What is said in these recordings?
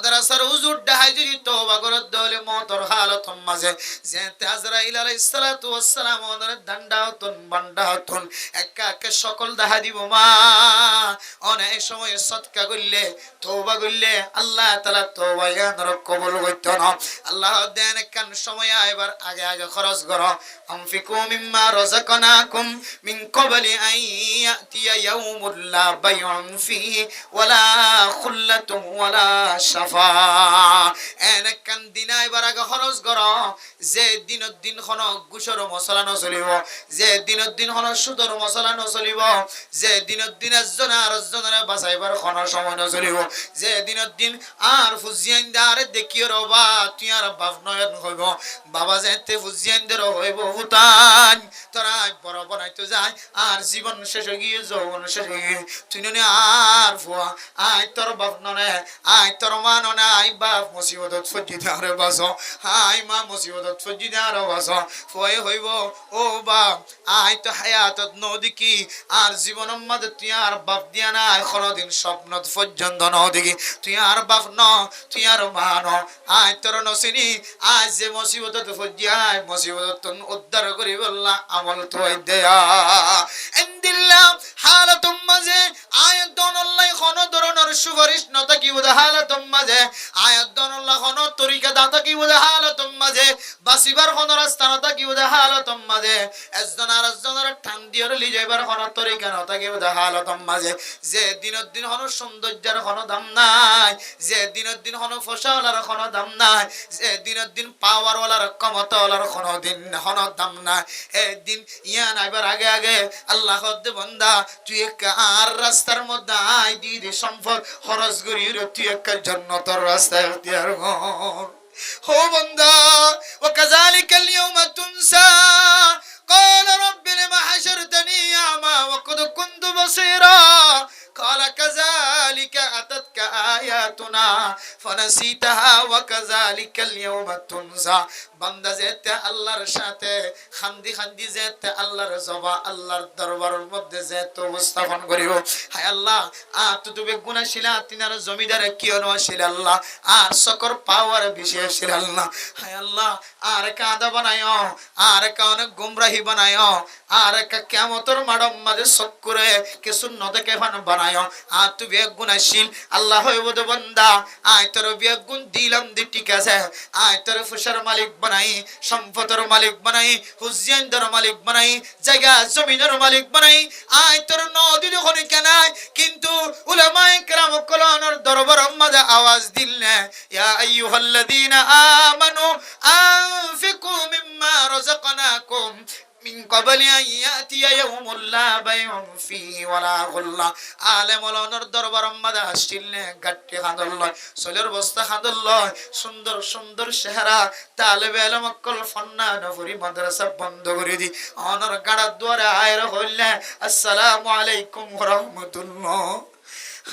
মাদ্রাসার হুজুর ডাহাই যদি তওবা করে দলে মতর হালতন মাঝে যে আজরাইল আলাইহিস সালাতু ওয়াস সালাম ওনার দান্ডাতন বান্ডাতন একা একা সকল দেখা দিব মা অনেক সময় সদকা করলে তওবা করলে আল্লাহ তাআলা তওবা ইয়ানর কবুল করতে না আল্লাহ দেন কান সময় এবার আগে আগে খরচ করো আনফিকু মিম্মা রাযাকনাকুম মিন ক্বাবলি আন ইয়াতিয়া ইয়াউমুল লা বাইউন ফিহি ওয়ালা খুল্লাতুন ওয়ালা শাফা এন কান দিনা এবার আগে খরচ করো যে দিনের দিন খন গুসর মশলা নচলিব যে দিনের দিন খন সুদর মশলা নচলিব যে দিনের দিন একজন আর একজনের বাঁচাইবার খন সময় নচলিব যে দিনের দিন আর ফুজিয়ান দারে দেখিও রবা তুই আর বাপ নয়ন হইব বাবা যেতে ফুজিয়ান দের হইব হুতান তোরা বড় বানাইতে যায় আর জীবন শেষ হয়ে গিয়ে যৌবন শেষ হয়ে গিয়ে তুই নে আর ফুয়া আয় তোর বাপ ননে আয় তোর মা ননে আই বাপ মুসিবতত ফজিতে আরে বাসো আই মা মুসিবতত ফজিতে আরে বাসো ফুয়াই হইব ও বাপ আয় তো হায়াতত নদিকি আর জীবনের মাঝে তুই আর বাপ দিয়া না কোনদিন স্বপ্নত পর্যন্ত নদিকি তুই আর বাপ ন তুই আর মা ন আয় তোর নসিনি আজ যে মুসিবতত ফজিয়ায় মুসিবতত উদ্ধার করি বললা আমল তো দেয়া ইনদিল্লাহ হালাতুম মাঝে আয়াত দনল্লাই কোন ধরনের সুপারিশ নতা কি বুঝা হালাতুম মাঝে আয়াত দনল্লাহ কোন তরিকা দাতা কি বুঝা হালাতুম মাঝে বাসিবার কোন রাস্তা নতা কি বুঝা হালাতুম মাঝে একজন আর একজনের টান দিয়র লি যাইবার কোন তরিকা নতা কি বুঝা হালাতুম মাঝে যে দিনের দিন কোন সৌন্দর্যের কোন দাম নাই যে দিনের দিন কোন ফসলের কোন দাম নাই যে দিনের দিন পাওয়ার ওয়ালার ক্ষমতাওয়ালার কোন দিন কোন দাম নাই এই দিন ইয়া নাইবার আগে আগে আল্লাহ দে বান্দা তুই এক আর রাস্তার মধ্যে আই দি সম্পদ খরচ করি তুই এক জান্নাতের রাস্তায় এখতিয়ার কর হো বান্দা وكذلك اليوم تنسى قال رب لما حشرتني أعمى وقد كنت بصيرا قال كذلك أتتك آياتنا فنسيتها وكذلك اليوم تنسى বান্দা যেতে আল্লাহর সাথে খান্দি খান্দি যেতে আল্লাহর জবা আল্লাহর দরবারের মধ্যে যেতে উপস্থাপন করিব হায় আল্লাহ তুমি গুনাহশীলা তিনার জমিদারে কি অনুশীল আল্লাহ আর সকর পাওয়ার বিশেষ আল্লাহ হায় আল্লাহ আর কাদা বানায়ো আর কানে গুমরাহি বানায়ো আর কিয়ামতের মাডম মাঝে সকরে কিছু নদকে ফান বানায়ো আর তুমি গুনাহশীল আল্লাহ হইব দে বান্দা আয় তোর বিগুন দিলাম দি ঠিক আছে আয় তোর ফুসার মালিক বানাই সম্পদের মালিক বানাই হুজিয়ানদের মালিক বানাই জায়গা জমিনের মালিক বানাই আয় তোর নদী যখন কেনাই কিন্তু উলামায়ে কেরাম কলনের দরবার মাঝে আওয়াজ দিলে ইয়া আইয়ুহাল্লাযীনা আমানু আনফিকু মিম্মা রাযাকনাকুম মিন ক্বাবলি আন ইয়াতিয়া ইয়াউমুল লা বাইউন ফিহি ওয়ালা গুল্লা আলেম ওলামার দরবার মাঝে আসিলে গাট্টি খাদল্লয় সোলের বস্তা খাদল্লয় সুন্দর সুন্দর চেহারা তালেবে ইলম কল ফন্না নফরি মাদ্রাসা বন্ধ করে দি অনর গাড়া দুয়ারে আয়র হইলে আসসালামু আলাইকুম ওয়া রাহমাতুল্লাহ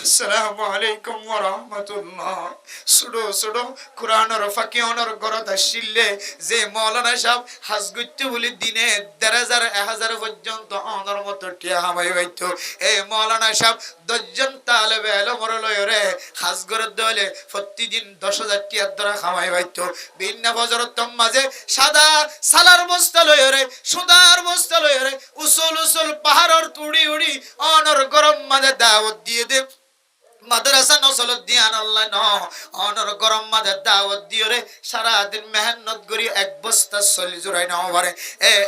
আসসালামু আলাইকুম ওয়া রাহমাতুল্লাহ সুডো সুডো কুরআনের ফাকিয়নের গরদ আসিলে যে মাওলানা সাহেব হাজগুত্তি বলি দিনে 1000 পর্যন্ত অনর মত টিয়া হামাই হইতো এই মাওলানা সাহেব 10 জন তালেবে ইলমর লয়রে হাজগর দলে প্রতিদিন 10000 টিয়া ধরা খামাই হইতো বিনা বজরত মাঝে সাদা সালার বস্তা লয়রে সুদার বস্তা লয়রে উসুল উসুল পাহাড়র তুড়ি উড়ি অনর গরম মাঝে দাওয়াত দিয়ে দে মাদ্রাসা নসলত দিয়ান আল্লাহ ন অনর গরম মাঝে দাওয়াত দিও রে সারা দিন মেহনত করি এক বস্তা সলি জুরাই নাও পারে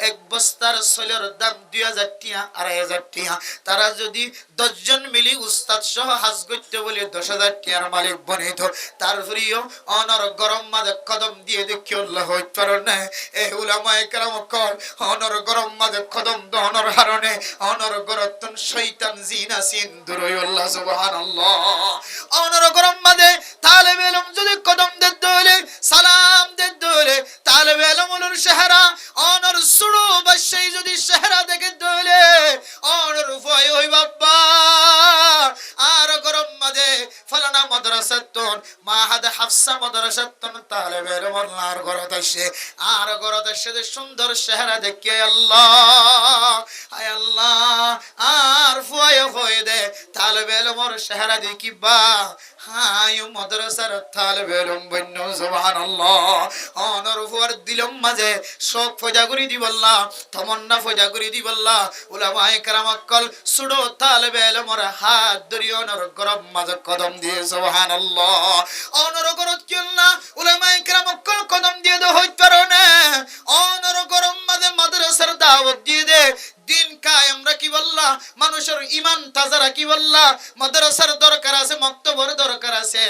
এক বস্তার সলের দাম 2000 টিয়া 2500 টিয়া তারা যদি 10 জন মিলি উস্তাদ সহ হাজ করতে বলে 10000 টিয়ার মালিক বনিত তারপরেও অনর গরম মাঝে কদম দিয়ে দেখি আল্লাহ হইত পারে না এই উলামায়ে কেরাম কর অনর গরম মাঝে কদম দহনর হারনে অনর গরতন শয়তান জিনা সিন দুরই আল্লাহ সুবহানাল্লাহ অনর গরম মাঝে তালেবে ইলম যদি কদম দিতে হলে সালাম দিতে হলে তালেবে ইলমের চেহারা অনর সুড়ো বাসাই যদি চেহারা দেখতে হলে অনর ভয় হই বাবা আর গরম মাঝে ফলানা মাদ্রাসাতুন মাহাদ হাফসা মাদ্রাসাতন তালেবে ইলমার ঘরত আসে আর ঘরত এসে যে সুন্দর চেহারা দেখে আল্লাহ আয় আল্লাহ আর ফুয়ায় হয়ে দে তালেবে ইলমার চেহারা দেখিবা হায় মাদ্রাসার তালেবে ইলম বন্য সুবহানাল্লাহ অনর ফুয়ার দিলম মাঝে শোক ফজা করি দিবল্লাহ তমন্না ফজা করি দিবল্লাহ উলামায়ে কেরাম অকল সুডো তালেবে ইলমার হাত ধরি অনর গরম মাঝে কদম দিয়ে সুবহানাল্লাহ অনর গরত কিল্লা উলামায়ে কেরাম অকল কদম দিয়ে দে হইত পারো না অনর গরম মাঝে মাদ্রাসার দাওয়াত দিয়ে দে দিন কায়েম রাখি বল্লা মানুষের ঈমান তাজা রাখি বল্লা মাদ্রাসার দরকার আছে মক্তবর দরকার আছে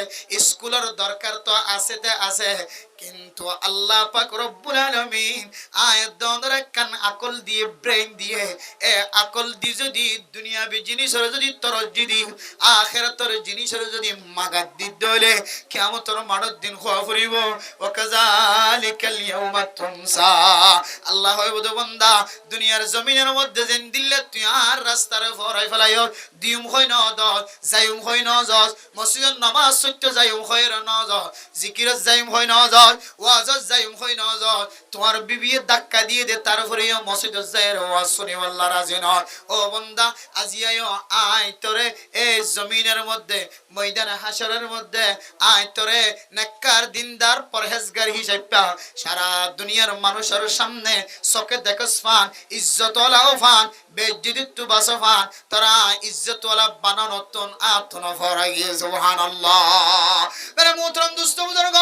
স্কুলের দরকার তো আছে কিন্তু আল্লাহ পাক রব্বুল আলামিন আয়াত দন্দরে কান আকল দিয়ে ব্রেন দিয়ে এ আকল দি যদি দুনিয়াবি জিনিসের যদি তরজ্জি দি আখিরাতের জিনিসের যদি মাগাত দি দলে কিয়ামতের মানর দিন খোয়া ফুরিব ওয়া কাযালিকাল ইয়াউমা তুমসা আল্লাহ হইবদ বান্দা দুনিয়ার জমিনের মধ্যে যেন দিলে তুই আর রাস্তার ফরাই ফেলাইও দিম হই না দ যাইম হই না যস মসজিদের নামাজ সত্য যাইম হই না য জিকিরত যাইম হই না য ওয়াজত যাইম হই না য তোমার বিবি ধাক্কা দিয়ে দে তারপরে মসজিদে যাইর ওয়াজ শুনি আল্লাহ রাজি নয় ও বান্দা আজিয়াও আয় তোরে এই জমিনের মধ্যে ময়দানে হাশরের মধ্যে আয় তোরে নেককার দিনদার পরহেজগার হিসাবটা সারা দুনিয়ার মানুষের সামনে চোখে দেখস ফান ইজ্জতওয়ালা ফান বেজ্জিত বাসফান তারা ইজ্জতওয়ালা বানানোতন আতন ফরাই সুবহানাল্লাহ মেরে মোহতরম দোস্ত বুজুর্গ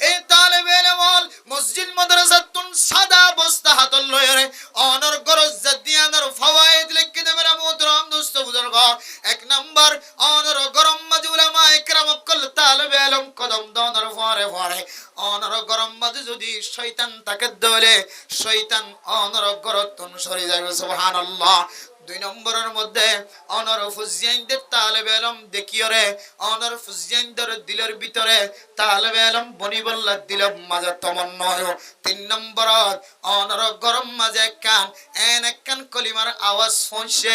এই তালেবে ইলম মসজিদ মাদ্রাসাতুন সাদা বস্তা হাতল লয়রে অনর গরজ জাদিয়ানর ফাওয়াইদ লিখে দে মেরে মোহতরম দোস্ত বুজুর্গ এক নাম্বার অনর গরম মাঝে উলামায়ে কেরাম কল তালেবে ইলম কদম দনর ফরে ফরে অনর গরম মাঝে যদি শয়তান তাকে দলে শয়তান অনর গরতুন সরে যাবে সুবহানাল্লাহ দুই নম্বরের মধ্যে অনর ফুজিয়ানদের তালেবে ইলম দেখিয়রে অনর ফুজিয়ানদের দিলের ভিতরে তালেবে ইলম বনিবল্লা দিলের মাঝে তমন্নয় তিন নম্বর অনর গরম মাঝে কান কান কলিমার আওয়াজ শুনছে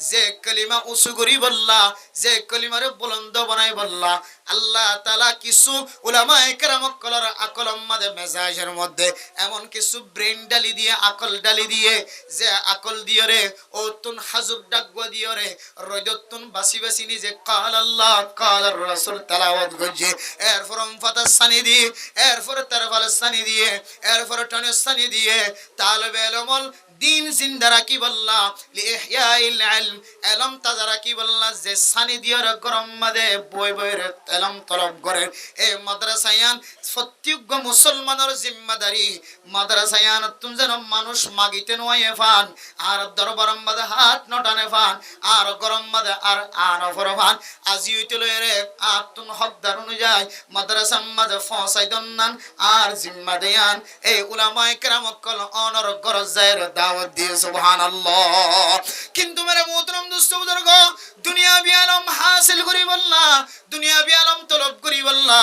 যে কলিমা উঁচু করি বললা যে কলিমার বুলন্দ বানাই বললা আল্লাহ তাআলা কিছু উলামায়ে কেরাম কলর আকলম মাঝে মেজাজের মধ্যে এমন কিছু ব্রেন ডালি দিয়ে আকল ডালি দিয়ে যে আকল দিয়ে রে ও তুন হাজুব ডাকবা দিয়ে রে রজতুন বাসি বাসি নিজে কাল আল্লাহ কাল রাসূল তেলাওয়াত করছে এরপর ফাতাসানি দিয়ে এরপর তারফালাসানি দিয়ে এরপর টানসানি দিয়ে তালেবে ইলমল দিন জিন্দা রাখি বল্লা লিইহয়াইল ইলম ইলম তাজা রাখি বল্লা যে সানি দিয়র গরম মাদে বই বইর ইলম তলব করে এই মাদ্রাসায়ান প্রত্যেক মুসলমানের জিম্মাদারি মাদ্রাসায়ান তুমি যেন মানুষ মাগিতে নয় ফান আর দরবার মাদে হাত নটানে ফান আর গরম মাদে আর আনফর ফান আজি হইতে লয়রে আর তুন হকদার অনুযায়ী মাদ্রাসা মাদে ফসাই দন্নান আর জিম্মা দেয়ান এই উলামায়ে কেরাম কল অনর গরজ জায়ের দাওয়াত দিয়ে সুবহানাল্লাহ কিন্তু মেরে মোহতরম দোস্ত বুজুর্গ দুনিয়াবি ইলম হাসিল করি বললা দুনিয়াবি ইলম তলব করি বললা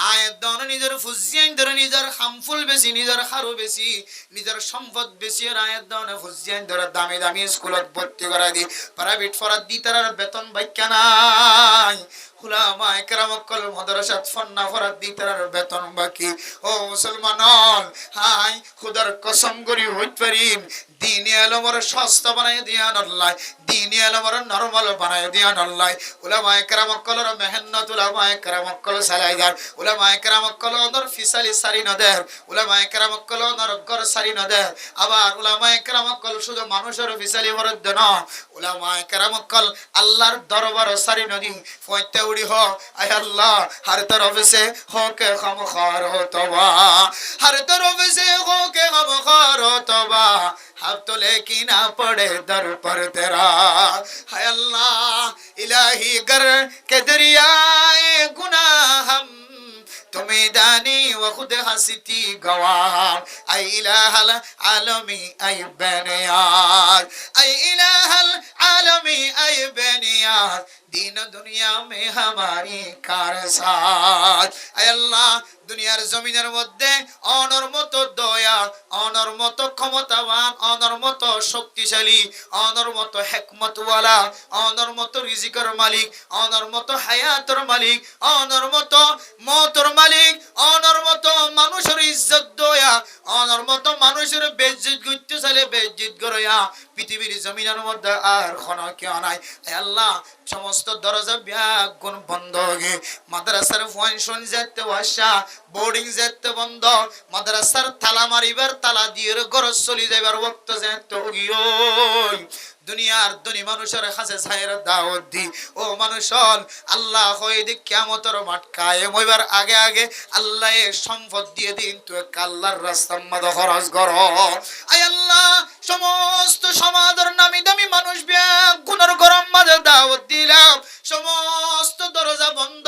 আয়াত দন নিজের ফুজিয়ান ধরে নিজের হামফুল বেশি নিজের হারু বেশি নিজের সম্পদ বেশি আর আয়াত দন ফুজিয়ান ধরে দামি দামি স্কুলত ভর্তি করা দি প্রাইভেট ফরাদ দি তার বেতন বাইকা নাই উলামায়ে কেরাম কল মাদ্রাসাত ফন্না ফরাদ দি তার বেতন বাকি ও মুসলমান হাই খোদার কসম করি হইত পারিন দিন ইলমর সস্তা বানায় দিয়ান আল্লাহ দিন ইলমর নরমাল বানায় দিয়ান আল্লাহ উলামায়ে কেরাম কলর মেহনত উলামায়ে কেরাম কল সালাইদার উলামায়ে কেরাম কল নর ফিসালি সারি নদের উলামায়ে কেরাম কল নর গর সারি নদের আবার উলামায়ে কেরাম কল শুধু মানুষের ফিসালি বরদ না উলামায়ে কেরাম কল আল্লাহর দরবার সারি নদী ফয়তে উড়ি হ আয় আল্লাহ হর তরফ সে हो के खामखार हो तौबा हर तरफ से हो के खामखार हो तौबा अब तो लेकिन ना पड़े दर पर तेरा है अल्लाह इलाही गर के दरियाए गुनाह हम तुम्हें दानी व खुद हंसती गवाह ऐ इलाहल आलमी ऐ बेनियाज ऐ इलाहल आलमी ऐ बेनियाज दीन दुनिया में हमारी कार साथ आय अल्लाह দুনিয়ার জমিনের মধ্যে অনর মতো দয়া অনর মতো ক্ষমতাবান অনর মতো শক্তিশালী অনর মতো হিকমতওয়ালা অনর মতো রিজিকের মালিক অনর মতো হায়াতের মালিক অনর মতো মওতের মালিক অনর মতো মানুষের ইজ্জত দয়া অনর মতো মানুষের বেইজ্জত করতে চাইলে বেইজ্জত করিয়া পৃথিবীর জমিনের মধ্যে আর কোনো কেউ নাই আল্লাহ সমস্ত দরজা ব্যাগুন বন্ধ হয়ে মাদ্রাসার ফাংশন যেতে ওয়াসা বোর্ডিং যেতে বন্ধ মাদ্রাসার তালা মারিবার তালা দিয়ে ঘর চলে যাইবার ওয়াক্ত যেতে গিয়ে দুনিয়ার ধনী মানুষের কাছে ছায়ের দাওয়াত দি ও মানুষন আল্লাহ হয়ে দি কিয়ামতের মাঠ কায়েম হইবার আগে আগে আল্লাহ এ সম্পদ দিয়ে দিন তুই আল্লাহর রাস্তার মধ্যে খরচ কর আয় আল্লাহ সমস্ত সমাজের নামি দামি মানুষ গুণের গরম মাঝে দাওয়াত দিলাম সমস্ত দরজা বন্ধ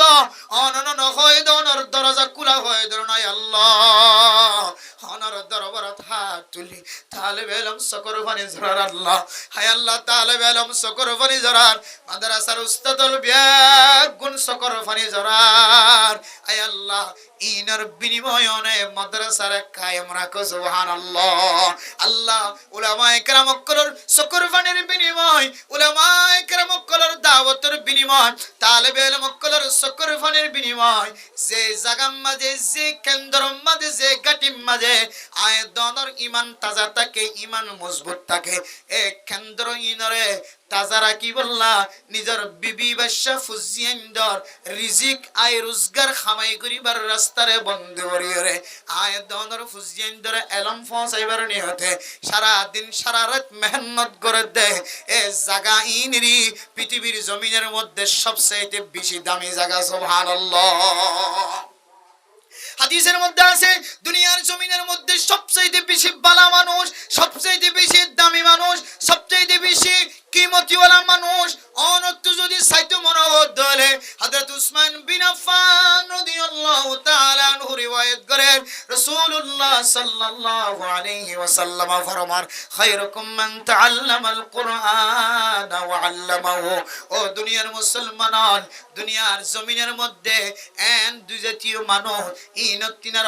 অনন হয়ে দনর দরজা খোলা হয়ে দর নাই আল্লাহ অনর দরবার হাত তুলি তালেব ইলম সকর পানি জরার আল্লাহ হায় আল্লাহ তালেব ইলম সকর পানি জরার মাদ্রাসার উস্তাদুল গুণ সকর পানি জরার আয় আল্লাহ ইনার বিনিময়নে মাদ্রাসার কায়েম রাখো সুবহানাল্লাহ আল্লাহ উলামায়ে কেরাম কলর সকর পানির বিনিময় উলামায়ে কেরাম কলর দাওয়াতের বিনিময় তালেব ইলম কলর সকর পানির বিনিময় যে জাগাম মাঝে যে কেন্দ্র মাঝে যে গাটিম মাঝে আয় দনর ঈমান তাজা থাকে ঈমান মজবুত থাকে এ কেন্দ্র ইনরে তাজারা কি বললা নিজের বিবি বাদশা ফুজিয়ান্দর রিজিক আয় রোজগার খামাই করিবার রাস্তারে বন্ধ করিরে আয় দনর ফুজিয়ান্দর এলম পৌঁছাইবার নিয়তে সারা দিন সারা রাত মেহনত করে দে এ জায়গা ইনরি পৃথিবীর জমিনের মধ্যে সবচেয়ে বেশি দামি জায়গা সুবহানাল্লাহ হাদিসের মধ্যে আছে দুনিয়ার জমিনের মধ্যে সবচেয়ে বেশি বালা মানুষ সবচেয়ে বেশি দামি মানুষ সবচেয়ে বেশি কিমতিওয়ালা মানুষ অনত্য যদি সাইতো মনোহর দলে হযরত উসমান বিন আফফান রাদিয়াল্লাহু তাআলা আনহু রিওয়ায়াত করেন রাসূলুল্লাহ সাল্লাল্লাহু আলাইহি ওয়াসাল্লাম ফরমান খায়রুকুম মান তাআল্লামাল কুরআন ওয়া আল্লামাহু ও দুনিয়ার মুসলমান দুনিয়ার জমিনের মধ্যে এন দুই জাতীয় মানুষ ইনতিনার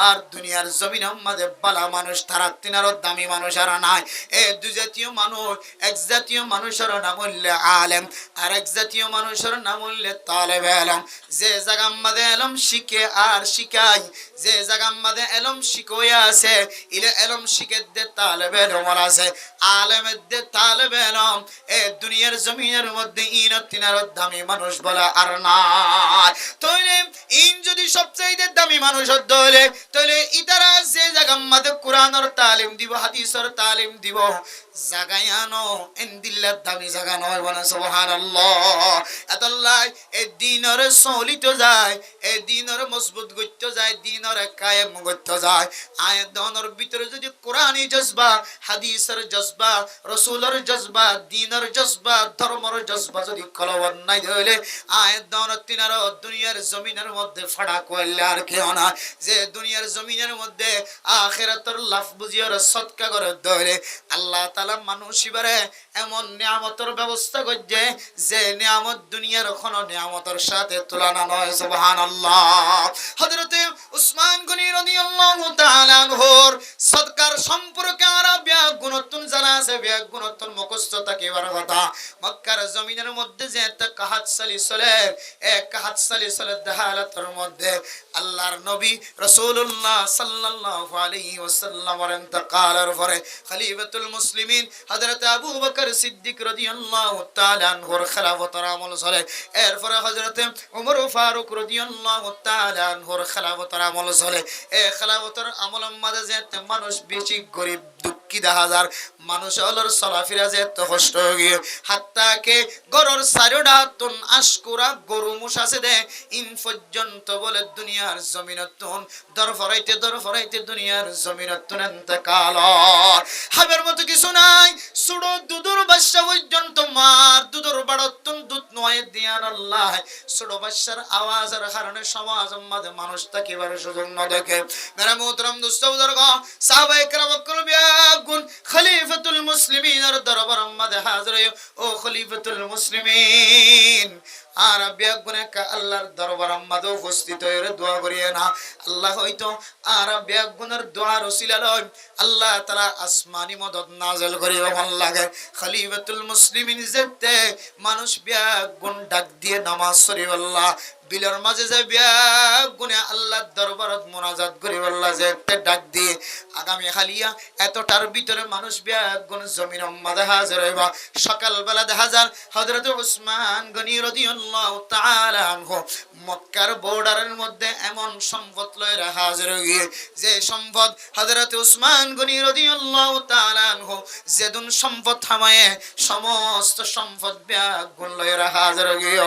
আর দুনিয়ার জমিনের মধ্যে বালা মানুষ তারা তিনার দামি মানুষ আর নাই এই দুই জাতীয় মানুষ এক জাতীয় মানুষের নাম হইল আলেম আর এক জাতীয় মানুষের নাম হইল তালেব ইলম যে জায়গার মধ্যে ইলম শিখে আর শিখায় যে জায়গার মধ্যে ইলম শিখোয়া আছে ইলে ইলম শিখে দে তালেব ইলম আছে আলেমের দে তালেব ইলম এই দুনিয়ার জমিনের মধ্যে ইনতিনার দামি মানুষ বলা আর নাই তাইলে ইন যদি সবচেয়ে দামি মানুষ হইলে তাইলে ইতারা যে জায়গার মধ্যে কোরআনের তালিম দিব হাদিসের তালিম দিব জাগায়ানো ইনদিল্লাহ দামি জায়গা নয় বলে সুবহানাল্লাহ আল্লাহ এই দিনের সলিত যায় এই দিনের মজবুত গইতে যায় দিনের কায়েম গইতে যায় আয়াতর ভিতরে যদি কোরআনী জজবা হাদিসের জজবা রাসূলের জজবা দিনের জজবা ধর্মের জজবা যদি কলবন নাই হইলে আয়াতর তিনার দুনিয়ার জমিনের মধ্যে ফাড়া কইলে আর কেউ না যে দুনিয়ার জমিনের মধ্যে আখিরাতের লাভ বুঝিয়ার সদকা করে দইলে আল্লাহ তাআলা মানুষিবারে এমন নিয়ামতের ব্যবস্থা করছে যে নিয়ামত দুনিয়ার কোন নিয়ামতের সাথে তুলনা নয় সুবহানাল্লাহ হযরতে উসমান গনি রাদিয়াল্লাহু তাআলা আনহুর সদকার সম্পর্কে আরবিয়া গুণতুন জানা আছে বিয়া গুণতুন মুখস্থ থাকিবার কথা মক্কার জমিনের মধ্যে যে একটা কাহাত চলে এক কাহাত চলে দেহালাতের মধ্যে আল্লাহর নবী রাসূলুল্লাহ সাল্লাল্লাহু আলাইহি ওয়াসাল্লামের ইন্তেকালের পরে খলিফাতুল মুসলিমিন হযরত আবু বকর সিদ্দিক রাদিয়াল্লাহু তাআলা আনহুর খেলাফতের আমল চলে এরপরে হযরত ওমর ফারুক রাদিয়াল্লাহু তাআলা আনহুর খেলাফতের আমল চলে এই খেলাফতের আমলের মধ্যে যে মানুষ বেশি গরিব দুঃখী দেখা যায় মানুষ হলোর চলাফেরা যে এত কষ্ট গিয়ে হাত্তাকে গরুর চারিটা তুন আশকুরা গরু মুসাছে দে ইন পর্যন্ত বলে দুনিয়ার জমিনতুন দর ফরাইতে দুনিয়ার জমিনতুন ইন্তেকাল হাবের মতো কিছু নাই সুড়ো দুদুর বাদশা পর্যন্ত মার দুদুর বাড়তুন দুধ নয় দিয়ার আল্লাহ সুড়ো বাদশার আওয়াজের কারণে সমাজের মধ্যে মানুষ থাকিবার সুযোগ না দেখে মেরা মুহতারাম দোস্ত বুজুর্গ সাহাবায়ে কেরাম কলবিয়া গুণ খলিফাতুল মুসলিমিনের দরবার মধ্যে হাজির হইও ও খলিফাতুল মুসলিমিন আর ব্যাগুনে কা আল্লাহর দরবার মধ্যে উপস্থিত হয়ে দোয়া করিয়ে না আল্লাহ হয়তো আর ব্যাগুনের দোয়ার ওসিলা লয় আল্লাহ তাআলা আসমানি মদদ নাযিল করিও ভাল লাগে খলিফাতুল মুসলিমিন যেতে মানুষ ব্যাগুন ডাক দিয়ে নামাজ পড়ে আল্লাহ বিলের মাঝে যে ব্যাগুনে আল্লাহর দরবারত মুনাজাত করি আল্লাহ যেতে ডাক দিয়ে আগামী হালিয়া এতটার ভিতরে মানুষ ব্যাগুন জমিন মধ্যে হাজির হইবা সকালবেলা দেখা যান হযরত উসমান গনি রাদিয়াল্লাহু তাআলা আনহু মক্কার বর্ডারের মধ্যে এমন সম্পদ লয়ে হাজির হয়ে যে সম্পদ হযরত উসমান গনি রাদিয়াল্লাহু তাআলা আনহু যেদিন সম্পদ থামায়ে সমস্ত সম্পদ ব্যাগুন লয়ে হাজির হয়ে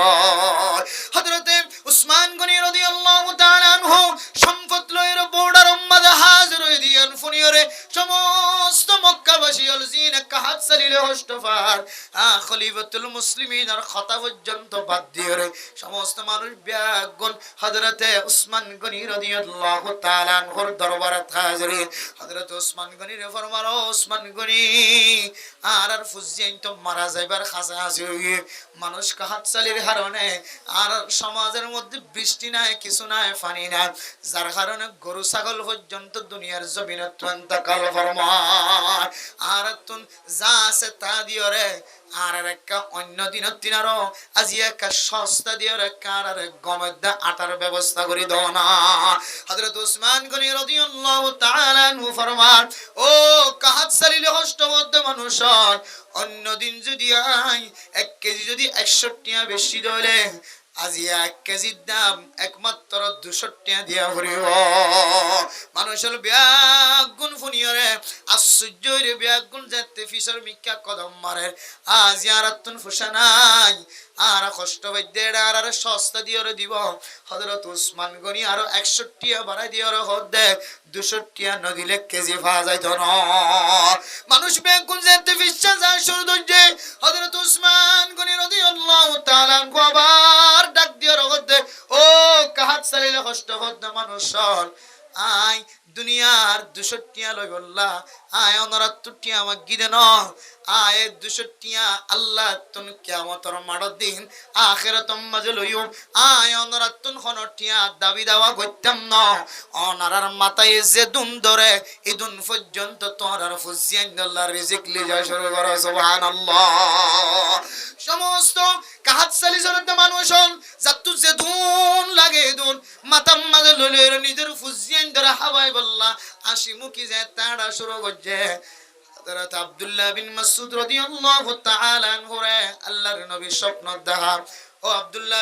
হযরত উসমান গনি রাদিয়াল্লাহু তাআলা আনহু সম্পদ লয়ে বর্ডার মধ্যে হাজির হয়ে দিয়েন ফুনিয়রে সমস্ত মক্কাবাসী অলজিন কাহাত সালিলে হস্তফার খলিফাতুল মুসলিমিন আর খতা পর্যন্ত বাদ দিয়ে সমস্ত মানুষ ব্যাগুন হযরতে উসমান গনি রাদিয়াল্লাহু তাআলা আনহুর দরবারে হাজির হযরত উসমান গনি রে ফরমানো উসমান গনি আর ফুজিয়াইন তো মারা যাইবার খাসা আছে মানুষ কাহাত সালির কারণে আর সমাজের মধ্যে বৃষ্টি নাই কিছু নাই পানি নাই যার কারণে গরু ছাগল পর্যন্ত দুনিয়ার জমিনে ইন্তকাল ফরমায় আর তুন যা আছে তা দিও রে আর একটা অন্য দিন তিনারও আজি একটা সস্তা দিয়ে কার আর গমের দা আটার ব্যবস্থা করে দাও না হযরত উসমান গনি রাদিয়াল্লাহু তাআলা আনহু ফরমান ও কাহাত সালিলে হষ্টবদ্ধ মানুষ অন্য দিন যদি আই 1 কেজি যদি 100 টাকা বেশি দলে আজি 1 কেজির দাম একমাত্র 200 টাকা দিয়া ভরিব মানুষের ব্যাগুন ফুনিয়রে আশ্চর্যের ব্যাগুন যেতে ফিসর মিক্কা কদম মারে আজি আর তুন ফুসা নাই আর কষ্ট বৈদ্যের আর সস্তা দিয়ে দিব হযরত উসমান গনি আরো 100 টাকা বাড়াই দিয়ে হদে 200 টাকা নদিলে কেজি পাওয়া যাইতো না মানুষ ব্যাগুন যেতে ফিসা যায় সৌন্দর্যে হযরত উসমান গনি রাদিয়াল্লাহু তাআলা আবার ডাক দিয়ে হদে ও কাহাত সালিলে কষ্ট হদে মানুষ আই দুনিয়ার 200 টাকা লই বললা আয় 69 টাকা আমাক গিদে ন আয় 200 টাকা আল্লাহ তুন কিয়ামতের মাড় দিন আখিরাতম মাঝে লইও আয় 69 খন টাকা দাবি দাওয়া করতাম ন অনারার মাথায় যে দুন ধরে ইদুন পর্যন্ত তোরার ফুজিয়ান আল্লাহর রিজিক লিজা শুরু করো সুবহানাল্লাহ সমস্ত কাহাত সালি জনতে মানুষ যাতু যে দুন লাগে দুন মাথার মাঝে লইলে নিজের ফুজিয়ান ধরে হাওয়ায় বললা আসি মুখি যে তাড়া শুরু করছে হযরত আব্দুল্লাহ বিন মাসউদ রাদিয়াল্লাহু তাআলা আনহু আল্লাহর নবী স্বপ্ন দেখা ও আব্দুল্লাহ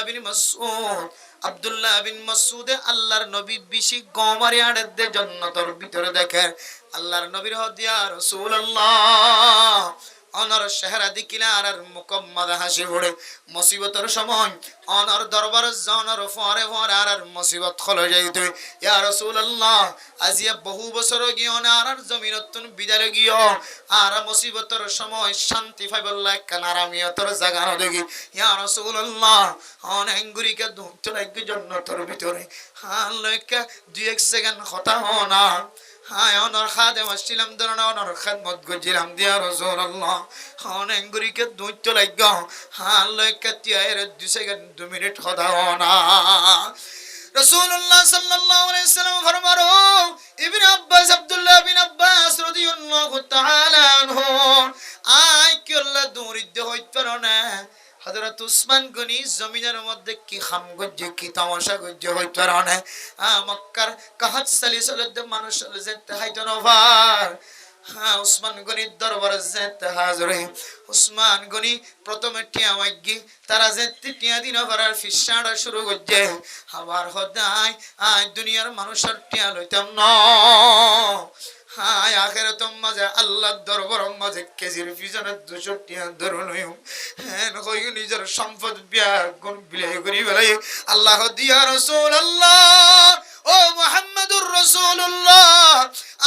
বিন মাসউদ আল্লাহর নবী বিশি গমারে আড়ে জান্নাতের ভিতরে দেখে আল্লাহর নবীর হদিয়া রাসূলুল্লাহ অনর চেহারা দেখিলে আর মুকম্মদ হাসি পড়ে মুসিবতের সময় অনর দরবার জানার পরে পরে আর মুসিবত খলে যাইতে ইয়া রাসূলুল্লাহ আজিয়া বহু বছর গিয়ে আর জমিনতুন বিদায় গিয়ে আর মুসিবতের সময় শান্তি পাইবল্লাহ কান আরামিয়তর জায়গা না দেখি ইয়া রাসূলুল্লাহ অনেঙ্গুরিকে দুধ লাগি জান্নাতের ভিতরে হালকা 2 সেকেন্ড কথা না হায় অনর খাদেম আসছিলাম ধরনা অনর খেদমত গজিলাম দিয়া রাসূলুল্লাহ অনেঙ্গুরিকে দুধ লাগা হালকা তিয়ার 2 সেকেন্ড 2 মিনিট কথা না রাসূলুল্লাহ সাল্লাল্লাহু আলাইহি ওয়াসাল্লাম ফরমানো ইবনে আব্বাস আব্দুল্লাহ বিন আব্বাস রাদিয়াল্লাহু তাআলা আনহু আই কি আল্লাহ দৌড়িতে হইতো না হযরত উসমান গনি জমিনের মধ্যে কি খাম গজ্জে কি তামাশা গজ্জে হইতো না মক্কার কাহাত সালিসলদ মানুষ যেতে হইতো না ভার উসমান গনির দরবারে যেতে হাজির উসমান গনি প্রথমে টিয়া মাগি তারা যেতে টিয়া দিন করার ফিসাড়া শুরু করছে আবার হদায় আয় দুনিয়ার মানুষের টিয়া লইতাম না হায় আখিরাতের মাঝে আল্লাহর দরবারের মাঝে কেজির পিছনে 200 টাকা ধরুন হ্যাঁ কই নিজের সম্পদ ব্যাগুন বিলাই করি বেলাই আল্লাহ দিয়া রাসূলুল্লাহ ও মুহাম্মদুর রাসূলুল্লাহ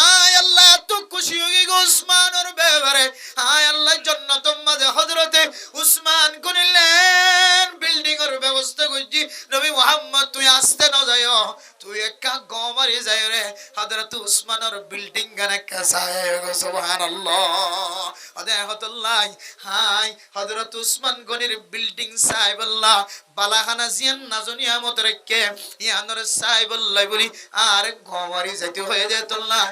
আয় আল্লাহ তো খুশি হই গো উসমানের ব্যাপারে আয় আল্লাহ জান্নাতের মাঝে হযরতে উসমান করিলেন বিল্ডিং এর ব্যবস্থা করছি নবী মুহাম্মদ তুই আসতে না যাও তুই একা গমারি যায় রে হযরত উসমানের বিল্ডিং গানে কাসায় সুবহানাল্লাহ আদাহতুল্লাহ হাই হযরত উসমান গনির বিল্ডিং সাহেবুল্লাহ বালাখানা জিয়ান নাজনিয়া মত রেখে ইয়ানর সাহেবুল্লাহ বলি আর গমারি যাইতে হয়ে যেতল্লাহ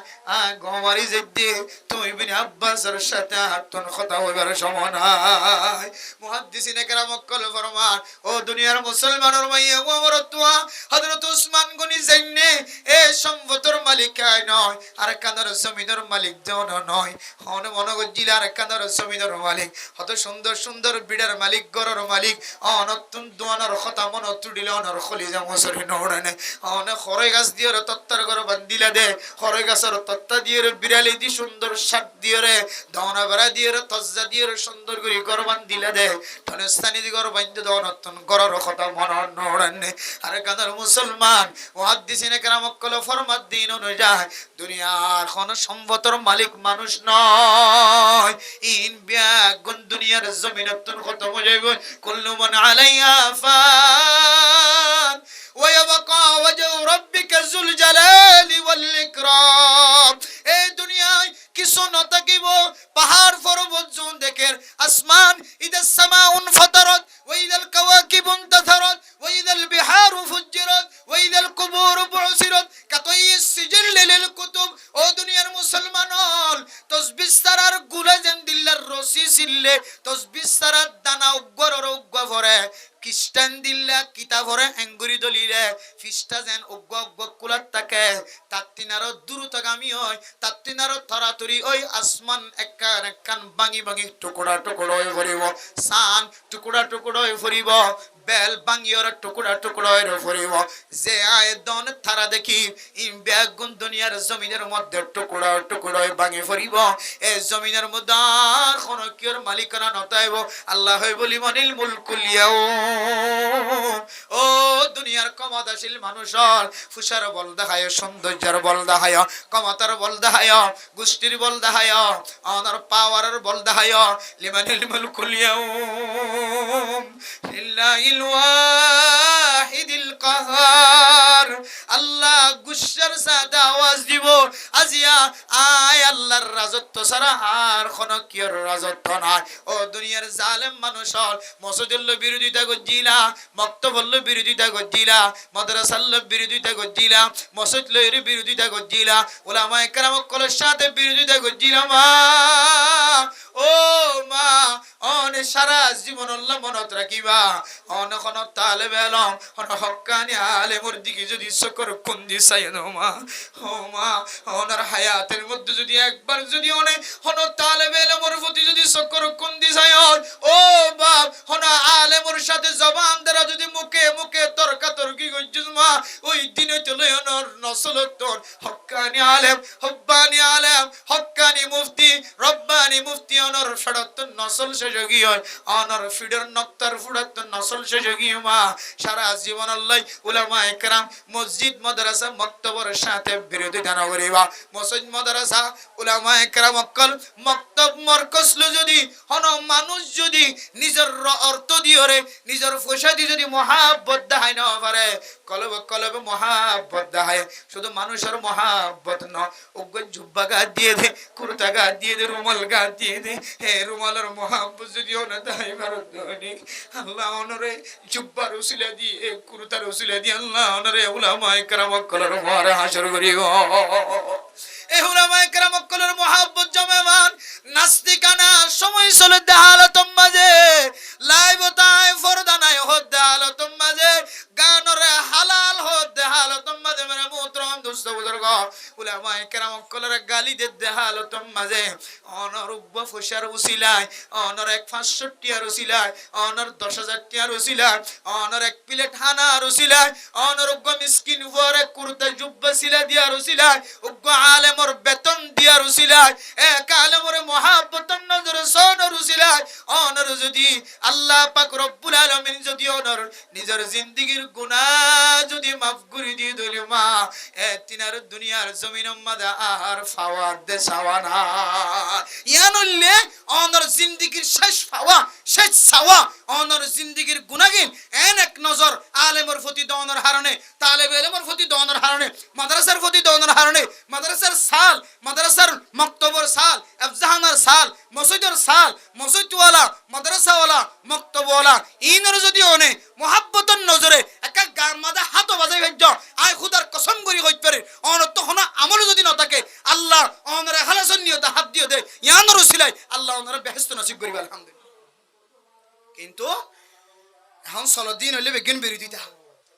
গমারি যাইতে তুমি বিন আব্বাসের সাথে হাতন কথা হইবার সময় নাই মুহাদ্দিসিনে কেরাম কল ফরমান ও দুনিয়ার মুসলমানের মাইয়া ওমর তুয়া হযরত উসমান গনি জাইনে এ সম্পদের মালিক নয় আর কানার জমিনের মালিক জন নয় হন মনগর জিলার কানার জমিনের মালিক কত সুন্দর সুন্দর বিড়ার মালিক গরর মালিক অনতুন দোয়ানার কথা মন তুডিল অনর খলিজা মসরি নড়নে অন খরই গাছ দিয়ে তত্তর ঘর বান্দিলা দে খরই গাছের তত্তা দিয়ে বিড়ালি দি সুন্দর শাক দিয়ে রে দওনা বেড়া দিয়ে তজ্জা দিয়ে সুন্দর করে ঘর বান্দিলা দে ধনস্থানি দি ঘর বান্ধে দনতুন গরর কথা মন নড়নে আর কানার মুসলমান মুহাদ্দিসিনে কেরাম কল ফরমাত দিন অনুযায়ী দুনিয়ার কোন সম্পদের মালিক মানুষ নয় ইন বিয়াগুন দুনিয়ার জমিনতুন খতম হয়ে যাবে কুল্লু মান আলাইহা ফান ওয়া ইয়াবকা ওয়াজহু রাব্বিকা যুল জালালি ওয়াল ইকরাম এই দুনিয়ায় কিছু না থাকিব পাহাড় পর্বত জুন দেখের আসমান ইদাস সামাউন ফাতারাত ওয়া ইদাল কাওয়াকিব ইনতাসারাত ওয়া ইদাল বিহারু ফুজ্জিরাত ওয়া ইদাল কুবুর বুসিরাত কাতাইয়িস সিজিল লিল কুতুব ও দুনিয়ার মুসলমান হল তসবিহ সারার গুলা যেন দিল্লার রসি সিললে তসবিহ সারার দানা উগ্গরর উগ্গা ভরে খ্রিস্টান দিল্লা কিতাবরে এঙ্গুরি দলিলে ফিস্টা যেন উগ্গ উগ্গ কুলাত থাকে তাত্তিনারও দ্রুতগামী হয় তাত্তিনারও তরাতরি ওই আসমান একখান একখান ভাঙি ভাঙি টুকুরা টুকুরা হয়ে ভরিব সান টুকুরা টুকুরা হয়ে ভরিব বেল ভাঙিওর টুকুরা টুকুরা হয়ে ভরিব যে আয়দন তারা দেখি ইন বেগুন দুনিয়ার জমিনের মধ্যে টুকুরা টুকুরা হয়ে ভাঙি ভরিব এই জমিনের মধ্যে কোন কির মালিকানা নতাইব আল্লাহ বলি মনিল মুলকুল ও দুনিয়ার ক্ষমতাশীল মানুষের ফুসার বল দেখায় সৌন্দর্যের বল দেখায় ক্ষমতার বল দেখায় গোষ্ঠীর বল দেখায় অনার পাওয়ারের বল দেখায় লিমানিল মুলকুল লিল্লাহিল ওয়াহিদিল কাহার আল্লাহ গুসার সাথে আওয়াজ দিব আজিয়া আয় আল্লাহর রাজত্ব ছাড়া আর কোন কিয়র রাজত্ব নাই ও দুনিয়ার জালেম মানুষের মসজিদুল বিরোধিতা গজিলা মক্তবুল বিরোধিতা গজিলা মাদ্রাসাল বিরোধিতা গজিলা মসজিদের বিরোধিতা গজিলা উলামায়ে কেরাম কলের সাথে বিরোধিতা গজিলা মা ও মা অনে সারা জীবন আল্লাহ মনত রাখিবা অনে কোন তালেবে ইলম অন হক্কানি আলেমর দিকে যদি সকর কুন্দি চাইনো মা ও মা ওনার হায়াতের মধ্যে যদি একবার যদি অনে হন তালেবে ইলমের প্রতি যদি সকর কুন্দি চাই ও বাপ হন আলেমর সাথে জবান দ্বারা যদি মুখে মুখে তর্কাতর্কি গজ্জুস মা ওই দিনে চলে অনর নসলতন হক্কানি আলেম হব্বানি আলেম হক্কানি মুফতি রব্বানি মুফতি অনর ফড়তন নসল শেষগি হয় অনর ফিডর নক্তার ফুড়তন নসল শেষগি মা সারা জীবন আল্লাহ উলামায়ে কেরাম মসজিদ মাদ্রাসা মক্তবর সাথে বিরোধিতা না করিবা মসজিদ মাদ্রাসা উলামায়ে কেরাম অকল মক্তব মারকাজ যদি হন মানুষ যদি নিজের অর্থ দিয়রে নিজের পয়সা দিয়ে যদি মহাব্বত দেখায় না পারে কলবে কলবে মহাব্বত দেখায় শুধু মানুষের মহাব্বত ন উগ্র জুব্বা গা দিয়ে দে কুর্তা গা দিয়ে দে রুমাল গা দিয়ে দে হে রুমালের মহাব্বত যদি ওনা দেখায় ভারত আল্লাহ অনরে জুব্বার উসিলা দিয়ে কুর্তার উসিলা দিয়ে আল্লাহ অনরে উলামায়ে কেরাম অকলের মারে হাসর করিব এ উলামায়ে কেরাম অকলের মহাব্বত জমেমান নাস্তিকানা সময় চলে দেহালতম মাঝে লাইবতায় ফরদানায় হদ দেহালতম মাঝে গানরে হালাল হদ দেহালতম মাঝে মেরা মুহতরম দোস্ত বুজুর্গ উলামায়ে কেরাম অকলের গালি দে দেহালতম মাঝে অনর উব্বা ফুসার উসিলায় অনর 500 টিয়ার উসিলায় অনর 10,000 টিয়ার উসিলায় অনর এক প্লেট হানার উসিলায় অনর উগ্গা মিসকিন ফুয়ারে কুর্তা জুব্বা সিলা দিয়ার উসিলায় উগ্গা আলেমর বেতন দিয়ার উসিলায় এক আলেমর মহাব্বতন নজর সোনর উসিলায় অনর যদি আল্লাহ পাক রব্বুল আলামিন যদি অনর নিজের জিন্দেগীর গুনাহ যদি মাফ করে দিয়ে দিল মা তিনার দুনিয়ার জমিনের মধ্যে আর ফাওয়ার দে সাওয়ানা ইয়ানুল্লে অনর জিন্দেগীর শেষ ফাওয়া শেষ সাওয়া অনর জিন্দেগীর গুনাহগান এন এক নজর আলেমর প্রতি দনের হারণে তালেবে ইলমের প্রতি দনের হারণে মাদ্রাসার প্রতি দনের হারণে মাদ্রাসার সাল মাদ্রাসার মক্তবর সাল আফজাহানার সাল মসজিদের সাল মসজিদওয়ালা মাদ্রাসাওয়ালা মক্তবওয়ালা ইনর যদি ওনে মোহাব্বতর নজরে একা গান মাদা হাত বাজাই হইজ আয় খুদার কসম করি হইত পারে অনত তখন আমল যদি না থাকে আল্লাহ অনরে খালাসন নিয়তে হাত দিয়ে দে ইয়ানর উসিলাই আল্লাহ অনরে বেহেশত নসিব করিবে আলহামদুলিল্লাহ কিন্তু এখন সলদিন হইলে বেগিন বিরোধিতা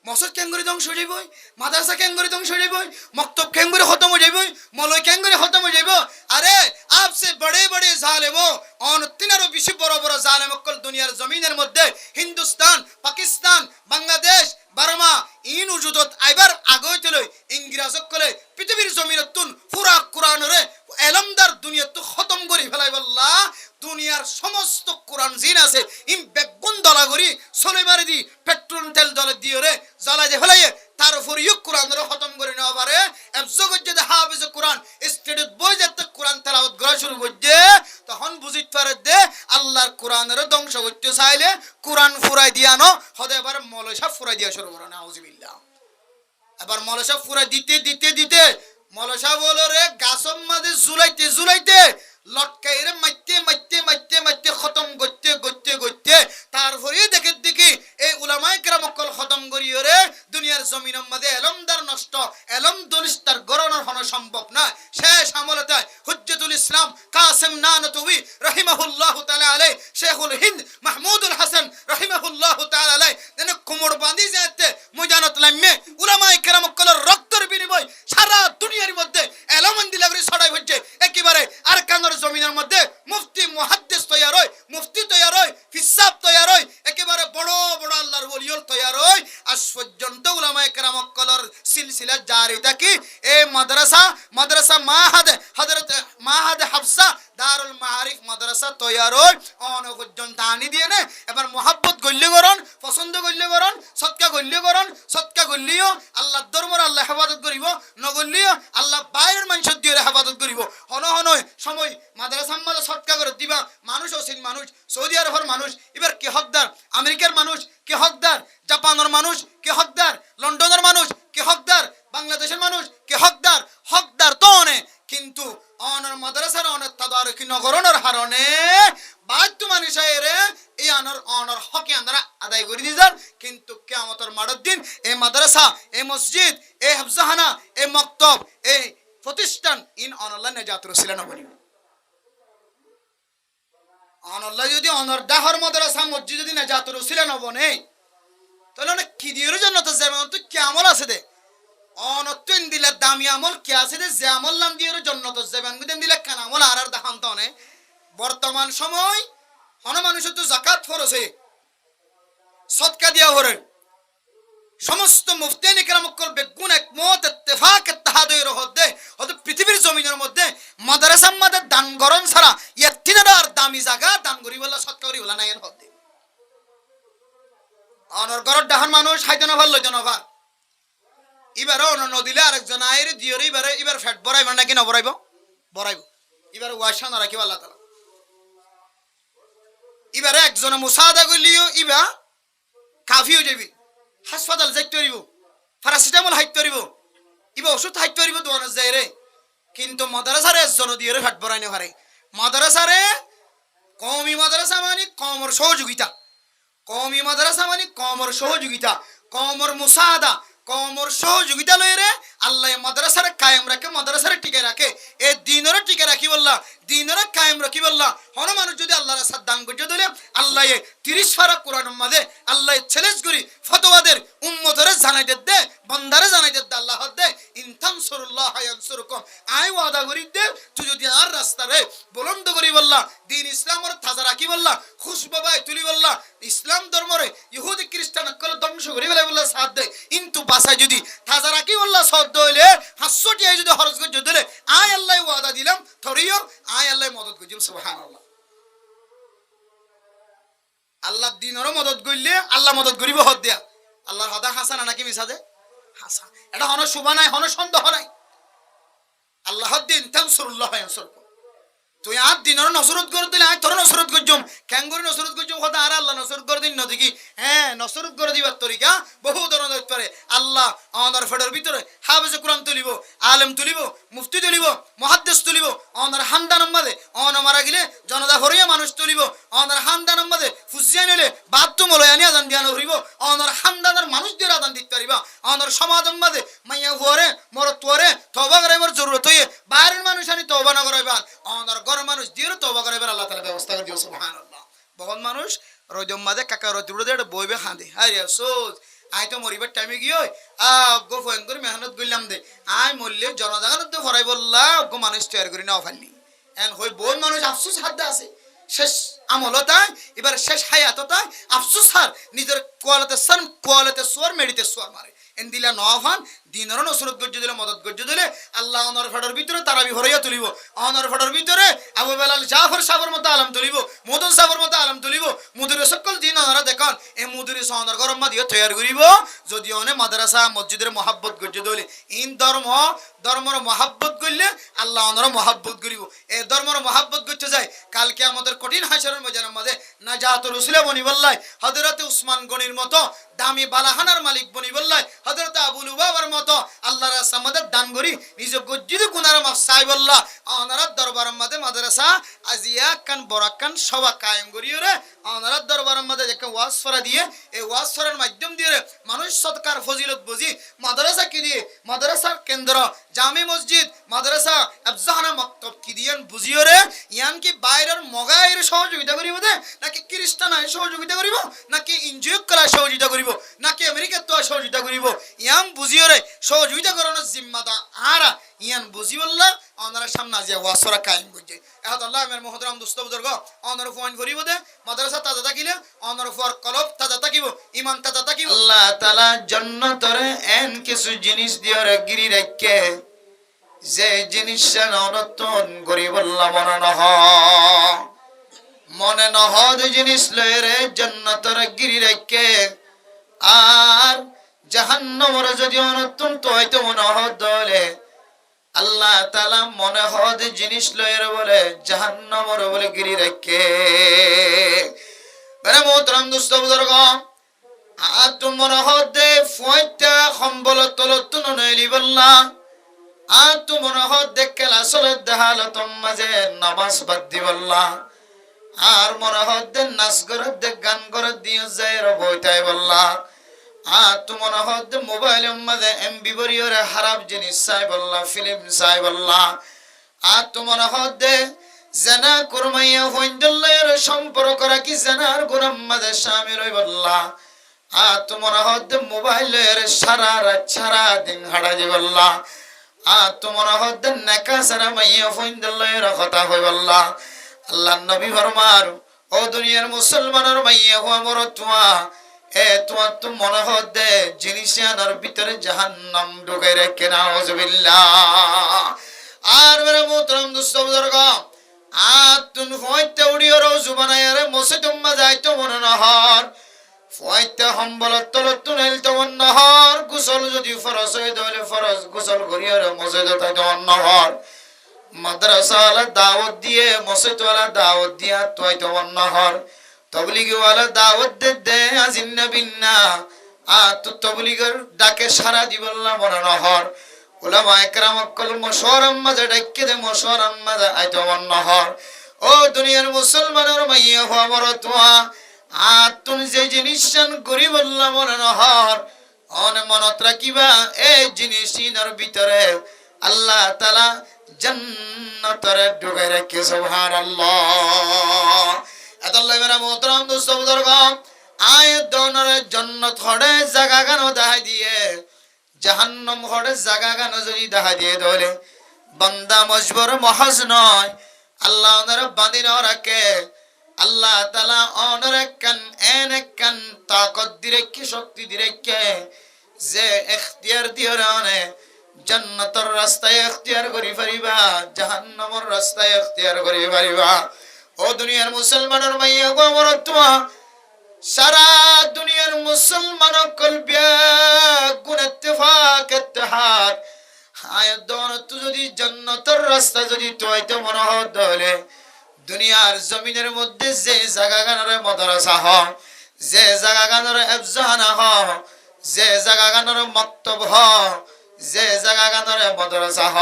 মসজিদ কেন করে ধ্বংস হয়ে যাইব মাদ্রাসা কেন করে ধ্বংস হয়ে যাইব মক্তব কেন করে খতম হয়ে যাইব মলয় কেন করে খতম হয়ে যাইব আরে আপসে বড়ে বড়ে জালেম অন তিনারও বেশি বড় বড় জালেম অকল দুনিয়ার জমিনের মধ্যে হিন্দুস্তান পাকিস্তান বাংলাদেশ বার্মা ইন উজুদত আইবার আগই তলৈ ইংরেজ সকলে পৃথিবীর জমিনতুন পুরা কোরআনরে এলমদার দুনিয়া তো খতম করি ফেলাই বল্লা দুনিয়ার সমস্ত কোরআন জিন আছে ইম বেগুন দলা করি সলে মারি দি পেট্রোল তেল দলে দিয়ে রে জ্বালাই দে ফেলাই তার উপর ইউ কোরআনরে খতম করে নেওয়া পারে একজগত যদি হাফেজ কোরআন স্টেডিত বই যেতে কোরআন তেলাওয়াত করা শুরু করছে তখন বুঝিত পারে দে আল্লাহর কোরআনের ধ্বংস করতে চাইলে কোরআন ফুরাই দিয়ানো হদে এবার মলসা ফুরাই দিয়া শুরু করে নাউজুবিল্লাহ এবার মলসা ফুরাই দিতে দিতে দিতে মলসা বলো রে গাছম মাঝে জুলাইতে জুলাইতে লটকাই রে মাইতে মাইতে মাইতে মাইতে খতম করতে করতে করতে তারপরে দেখে দেখি এই উলামায়ে কেরাম অকল খতম করিও রে দুনিয়ার জমিনের মধ্যে এলমদার নষ্ট এলম দলিস্তার গরণের হন সম্ভব না শেষ আমলতে হুজ্জতুল ইসলাম কাসিম নানতুবি রাহিমাহুল্লাহু তাআলা আলাই শেখুল হিন্দ মাহমুদুল হাসান রাহিমাহুল্লাহু তাআলা আলাই যেন কোমর বাঁধি যেতে ময়দানত লাইমে উলামায়ে কেরাম অকলের রক্তের বিনিময় সারা দুনিয়ার মধ্যে এলমন দিলাগরি ছড়াই হচ্ছে একেবারে আর কানের জমিনের মধ্যে মুফতি মুহাদ্দিস তৈয়ার হয় মুফতি তৈয়ার হয় হিসাব তৈয়ার হয় একেবারে বড় বড় আল্লাহর ওলিয়ল তৈয়ার হয় আজ পর্যন্ত উলামায়ে কেরাম অকলের সিলসিলা জারি থাকি এই মাদ্রাসা মাদ্রাসা মাহাদ হযরত মাহাদ হাফসা দারুল মাআরিফ মাদ্রাসা তৈয়ার হয় অন পর্যন্ত আনি দিয়ে নে এবার মোহাব্বত গল্লি করন পছন্দ গল্লি করন সদকা গল্লি করন সদকা গল্লিও আল্লাহর দরবার আল্লাহ হেফাজত করিব নগল্লিও আল্লাহ বাইরের মানুষ দিয়ে হেফাজত করিব হন হন সময় মাদ্রাসার মধ্যে সদকা করে দিবা মানুষ অসীন মানুষ সৌদি আরবের মানুষ এবার কে হকদার আমেরিকার মানুষ কে হকদার জাপানের মানুষ কে হকদার লন্ডনের মানুষ কে হকদার বাংলাদেশের মানুষ কে হকদার হকদার তো অনেক কিন্তু অনর মাদ্রাসার অনেক তাদারুকি নগরণের হারণে বাধ্য মানুষের এই অনর অনর হকে আমরা আদায় করে দিজার কিন্তু কিয়ামতের মাঠের দিন এই মাদ্রাসা এই মসজিদ এই হাফজাহানা এই মক্তব এই প্রতিষ্ঠান ইন অনল্লাহ নেজাত রসিলা নবনি অনল্লাহ যদি অনর দাহর মাদ্রাসা মসজিদ যদি নেজাত রসিলা নবনে তাহলে অনেক কি দিয়ে জন্য তো যেমন তো কি আমল আছে দে অনত্তন দিলে দামি আমল কি আছে দে যে আমল নাম দিয়ে জন্নত যাবেন গুদেন দিলে কেন আমল আর দেখান তো অনেক বর্তমান সময় হন মানুষের তো যাকাত ফরছে সদকা দিয়া হরে সমস্ত মুফতিয়ান ইকরাম অকল বেগুন একমত ইত্তেফাক ইত্তেহাদ হয়ে রহদে হয়তো পৃথিবীর জমিনের মধ্যে মাদ্রাসার মধ্যে দান গরম ছাড়া ইয়াতিনার আর দামি জায়গা দান করি বলা সদকা করি বলা নাই হদে অনর গরর ডাহার মানুষ হাইতে না ভালো জনভার এবারে অন্য নদিলে আরেকজন আয়ের দিয়রে এবারে এবার ফ্যাট বড়াইব নাকি না বড়াইব বড়াইব এবারে ওয়াশা না রাখিব আল্লাহ তাআলা এবারে একজনে মুসাদা কইলিও ইবা কাফিও যাবি হাসপাতাল যাইতে পারিব প্যারাসিটামল হাইতে পারিব ইবা ওষুধ হাইতে পারিব দোয়ানো যায় রে কিন্তু মাদ্রাসারে একজন দিয়রে ফ্যাট বড়াই না পারে মাদ্রাসারে কওমি মাদ্রাসা মানে কমর সহযোগিতা কওমি মাদ্রাসা মানে কমর সহযোগিতা কমর মুসাদা কমর সহযোগিতা লয়ে আল্লাহ মাদ্রাসারে কায়েম রাখে মাদ্রাসারে টিকে রাখে এই দিনরে টিকে রাখি বললা দিনরে কায়েম রাখি বললা হন মানুষ যদি আল্লাহর সাথ দান করতে দিলে আল্লাহ 30 পারা কোরআনের মধ্যে আল্লাহ চ্যালেঞ্জ করি ফতোয়াদের উম্মতরে জানাই দে বান্দারে জানাই দে আল্লাহ দে ইনতানসুরুল্লাহ ইয়ানসুরকুম আই ওয়াদা করি দে তুই যদি আর রাস্তারে বুলন্দ করি বললা দিন ইসলামর তাজা রাখি বললা খুশবাবাই তুলি বললা ইসলাম ধর্মরে ইহুদি খ্রিস্টান কল ধ্বংস করি বললা সাথ দে কিন্তু বাসায় যদি তাজা রাখি বললা সদ্দ হইলে 500 টাকা যদি খরচ করে দিলে আই আল্লাহ ওয়াদা দিলাম থরিও আই আল্লাহ মদদ করিম সুবহানাল্লাহ আল্লাহ দিনরও মদদ করলে আল্লাহ মদদ করিব হদ দিয়া আল্লাহর হদা হাসানা নাকি মিছা দে হাসা এটা হন শুভা নাই হন সন্দেহ নাই আল্লাহর দিন তানসুরুল্লাহ ইয়ানসুরকুম তুই আর দিনের নসরত করে দিলে আয় তোর নসরত করছম ক্যাঙ্গুরি নসরত করছম কথা আর আল্লাহ নসরত করে দিন নদী কি হ্যাঁ নসরত করে দিবার তরিকা বহু ধরনের পারে আল্লাহ আমাদের ফেডার ভিতরে হাফেজে কোরআন তুলিব আলেম তুলিব মুফতি তুলিব মুহাদ্দিস তুলিব আমাদের হামদান আমাদে অন মারা গেলে জনতা হরিয়া মানুষ তুলিব আমাদের হামদান আমাদে ফুজিয়া নিলে বাথরুম হলো আনি আজান দিয়ানো হরিব আমাদের হামদানের মানুষ দিয়ে আজান দিতে পারিবা আমাদের সমাজ আমাদে মাইয়া হুয়ারে মর তোরে তওবা করাইবার জরুরত হয়ে বাইরের মানুষ আনি তওবা না করাইবা আমাদের মানুষ দিয়ে তওবা করাইবার আল্লাহ তাআলা ব্যবস্থা করে দিও সুবহানাল্লাহ বহুত মানুষ রজম মাঝে কাকা রতুড়ে দে বইবে খাঁদে আরে আফসোস আই তো মরিবার টাইমে গিয়ে গো ফোন করে মেহনত করলাম দে আই মরলে জনজাগানত তো ফরাই বললা গো মানুষ তৈরি করে নাও ফালনি এন হই বহুত মানুষ আফসোস হাত আছে শেষ আমলতায় এবার শেষ হায়াততায় আফসোস হার নিজের কোয়ালিতে সোয়ার মেডিতে সোয়ার মারে এন দিলা নফান দিনের নসরত গজ্জ দিলে মদত গজ্জ দিলে আল্লাহ অনর ফাটার ভিতরে তারাবি ভরাইয়া তুলিব অনর ফাটার ভিতরে আবু বেলাল জাফর সাবর মতো আলম তুলিব মদন সাবর মতো আলম তুলিব মুদির সকল দিন ওনারা দেখান এই মুদির সনর গরম মা দিয়ে তৈরি করিব যদি অনে মাদ্রাসা মসজিদের মহাব্বত গজ্জ দিলে ইন ধর্মর মহাব্বত করলে আল্লাহ অনর মহাব্বত করিব এই ধর্মর মহাব্বত করতে যায় কালকে আমাদের কঠিন হাসরের ময়দানের মধ্যে নাজাতুল উসুলা বনি বল্লাই হযরতে উসমান গনির মতো দামি বালাহানার মালিক বনি বল্লাই হযরতে আবু লুবাবার মতো আল্লাহর রাস্তার মধ্যে দান করি নিজ গজ্জিদ গুনার মাফ সাইবল্লাহ ওনারা দরবারের মধ্যে মাদ্রাসা আজিয়া কান বরাকান সবা কায়েম করিও রে ওনারা দরবারের মধ্যে একটা ওয়াজ ফরা দিয়ে এই ওয়াজ ফরার মাধ্যম দিয়ে মানুষ সৎকার ফজিলত বুঝি মাদ্রাসা কি দিয়ে মাদ্রাসার কেন্দ্র জামি মসজিদ মাদ্রাসা আফজাহানা মাকতাব কি দিয়েন বুঝিও রে ইয়ান কি বাইরের মগাইর সহযোগিতা করিব দে নাকি খ্রিস্টান আই সহযোগিতা করিব নাকি ইনজিও করা সহযোগিতা করিব নাকি আমেরিকার তো সহযোগিতা করিব ইয়ান বুঝিও রে সহযোগিতা করানোর জিম্মাদা আরা ইয়ান বুঝি বললা ওনারা সামনে যে ওয়াসরা কায়েম করছে এখন আল্লাহ আমার মুহতারাম দোস্ত বুজুর্গ ওনার ফোন করিব দে মাদ্রাসা তাজা থাকিলে ওনার ফর কলব তাজা থাকিব ঈমান তাজা থাকিব আল্লাহ তাআলা জান্নাতরে এন কিছু জিনিস দিওরে গিরি রাখকে যে জিনিসটা নতুন গরিব আল্লাহ মনে নহ দুই জিনিস লয়ে জান্নাতরে গিরি রাখকে আর জাহান্নামরে যদি নতুন তো হয়তো মনে হদলে আল্লাহ তাআলা মনে হদ জিনিস লয়ের বলে জাহান্নামর বলে গিরি রাখে মানে মোহতরম দোস্ত বুজুর্গ আতুন মনে হদে ফয়টা সম্বল তলতুন নইলি বল্লা আতু মনে হদে ক্লাসলে দেহালত মাঝে নামাজ বাদ দি বল্লা আর মনে হদে নাচ করে দে গান করে দিও যায় র বইতাই বল্লা তো মনে হচ্ছে মোবাইলের মধ্যে এমবি বরিয়রে খারাপ জিনিস চাই বললা ফিল্ম চাই বললা তো মনে হচ্ছে জানা কুরমাইয়া হইন্দলের সম্পর্ক রাখি জানার গুনার মধ্যে শামিল হই বললা তো মনে হচ্ছে মোবাইলের সারা রাত সারা দিন হাড়া দি বললা তো মনে হচ্ছে নেকা সারা মাইয়া হইন্দলের কথা হই বললা আল্লাহ নবী ফরমার ও দুনিয়ার মুসলমানের মাইয়া হওয়া মর তোয়া এ তোমার তো মনে হচ্ছে জিনিসের ভিতরে জাহান্নাম ঢুকে রেখে নাউজুবিল্লাহ আর মেরে মোহতরম দোস্ত বুজুর্গ আতুন ফয়তে উড়িও রওজু বানায় রে মসজিদ উম্মা যাইতো মনে নহর ফয়তে সম্বল তলতুন হেলতো নহর গোসল যদি ফরজ হই দলে ফরজ গোসল করিও রে মসজিদ তাইতো নহর মাদ্রাসা ওয়ালা দাওয়াত দিয়ে মসজিদ ওয়ালা দাওয়াত দিয়া তাইতো নহর তবলিগি ওয়ালা দাওয়াত দে আজিন বিন্না তো তবলিগের ডাকে সারা দিবল্লা মনে নহর উলামা একরাম কল মশওয়ারাম মাঝে ডাকে দে মশওয়ারাম মাঝে আইতো নহর ও দুনিয়ার মুসলমানের মাইয়া হওয়া বড় তোয়া তুন যে জিনিসন গরিব আল্লাহ মনে নহর অনে মনত রাখিবা এই জিনিসিনের ভিতরে আল্লাহ তাআলা জান্নাতরে ঢুকাই রাখে সুবহানাল্লাহ আল্লাহ মেরা মোহতরম দোস্ত বুজুর্গ আয়াত দোনরে জান্নাত হড়ে জায়গা গানো দেখাই দিয়ে জাহান্নাম হড়ে জায়গা গানো যদি দেখাই দিয়ে দলে বান্দা মজবুর মহজ নয় আল্লাহ ওনার বাঁধিন রাখে আল্লাহ তাআলা ওনার কান কান তাকত দিরেকে শক্তি দিরেকে যে ইখতিয়ার দিয়ে রানে জান্নাতের রাস্তায় ইখতিয়ার করি পারিবা জাহান্নামের রাস্তায় ইখতিয়ার করি পারিবা ও দুনিয়ার মুসলমানের মাইয়া গো আমার তোয়া সারা দুনিয়ার মুসলমান কলবিয়া গুণ ইত্তেফাক ইত্তেহাদ আয়াত দনত যদি জান্নাতের রাস্তা যদি তোইতে মনে হলে দুনিয়ার জমিনের মধ্যে যে জায়গা গানের মাদ্রাসা হ যে জায়গা গানের আফজানা হ যে জায়গা গানের মক্তব হ যে জায়গা গানের মাদ্রাসা হ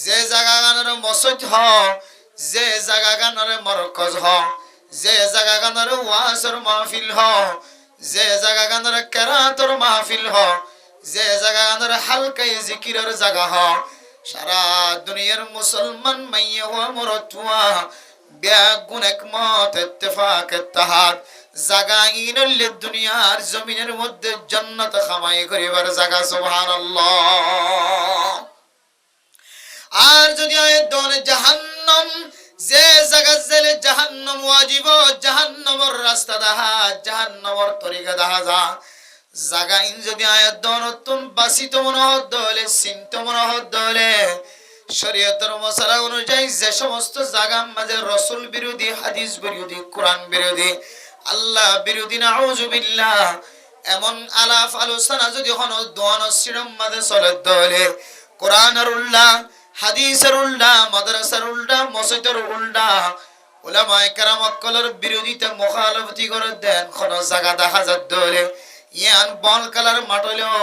যে জায়গা গানের মসজিদ হ যে জায়গা গানের মরকজ হ যে জায়গা গানের ওয়াজের মাহফিল হ যে জায়গা গানের কেরাতের মাহফিল হ যে জায়গা গানের হালকাই জিকিরের জায়গা হ সারা দুনিয়ার মুসলমান মাইয়া হওয়া মরতুয়া বেগুন একমত ইত্তেফাক ইত্তেহাদ জায়গা ইনলে দুনিয়ার জমিনের মধ্যে জান্নাত খামাই করিবার জায়গা সুবহানাল্লাহ। আর যদি আয়াত দনে জাহান্নাম যে জায়গা জেলে জাহান্নাম ওয়াজিব জাহান্নামের রাস্তা দেখা জাহান্নামের তরিকা দেখা যা জায়গা ইন যদি আয়াত দনতুন বাসিত মনে হলে চিন্ত মনে হলে শরীয়তের মশলা অনুযায়ী যে সমস্ত জায়গার মাঝে রসুল বিরোধী হাদিস বিরোধী কোরআন বিরোধী আল্লাহ বিরোধী নাউযুবিল্লাহ এমন আলাপ আলোচনা যদি হন দোয়ান সিরম মাঝে চলে দলে কোরআনের উল্লাহ হাদিসের উল্লাহ মাদ্রাসার উল্লাহ মসজিদের উল্লাহ উলামায়ে কেরাম কলর বিরোধিতা মুখালাফতি করে দেন কোন জায়গা দেখা যায় দলে ইয়ান বল কালার মাটলো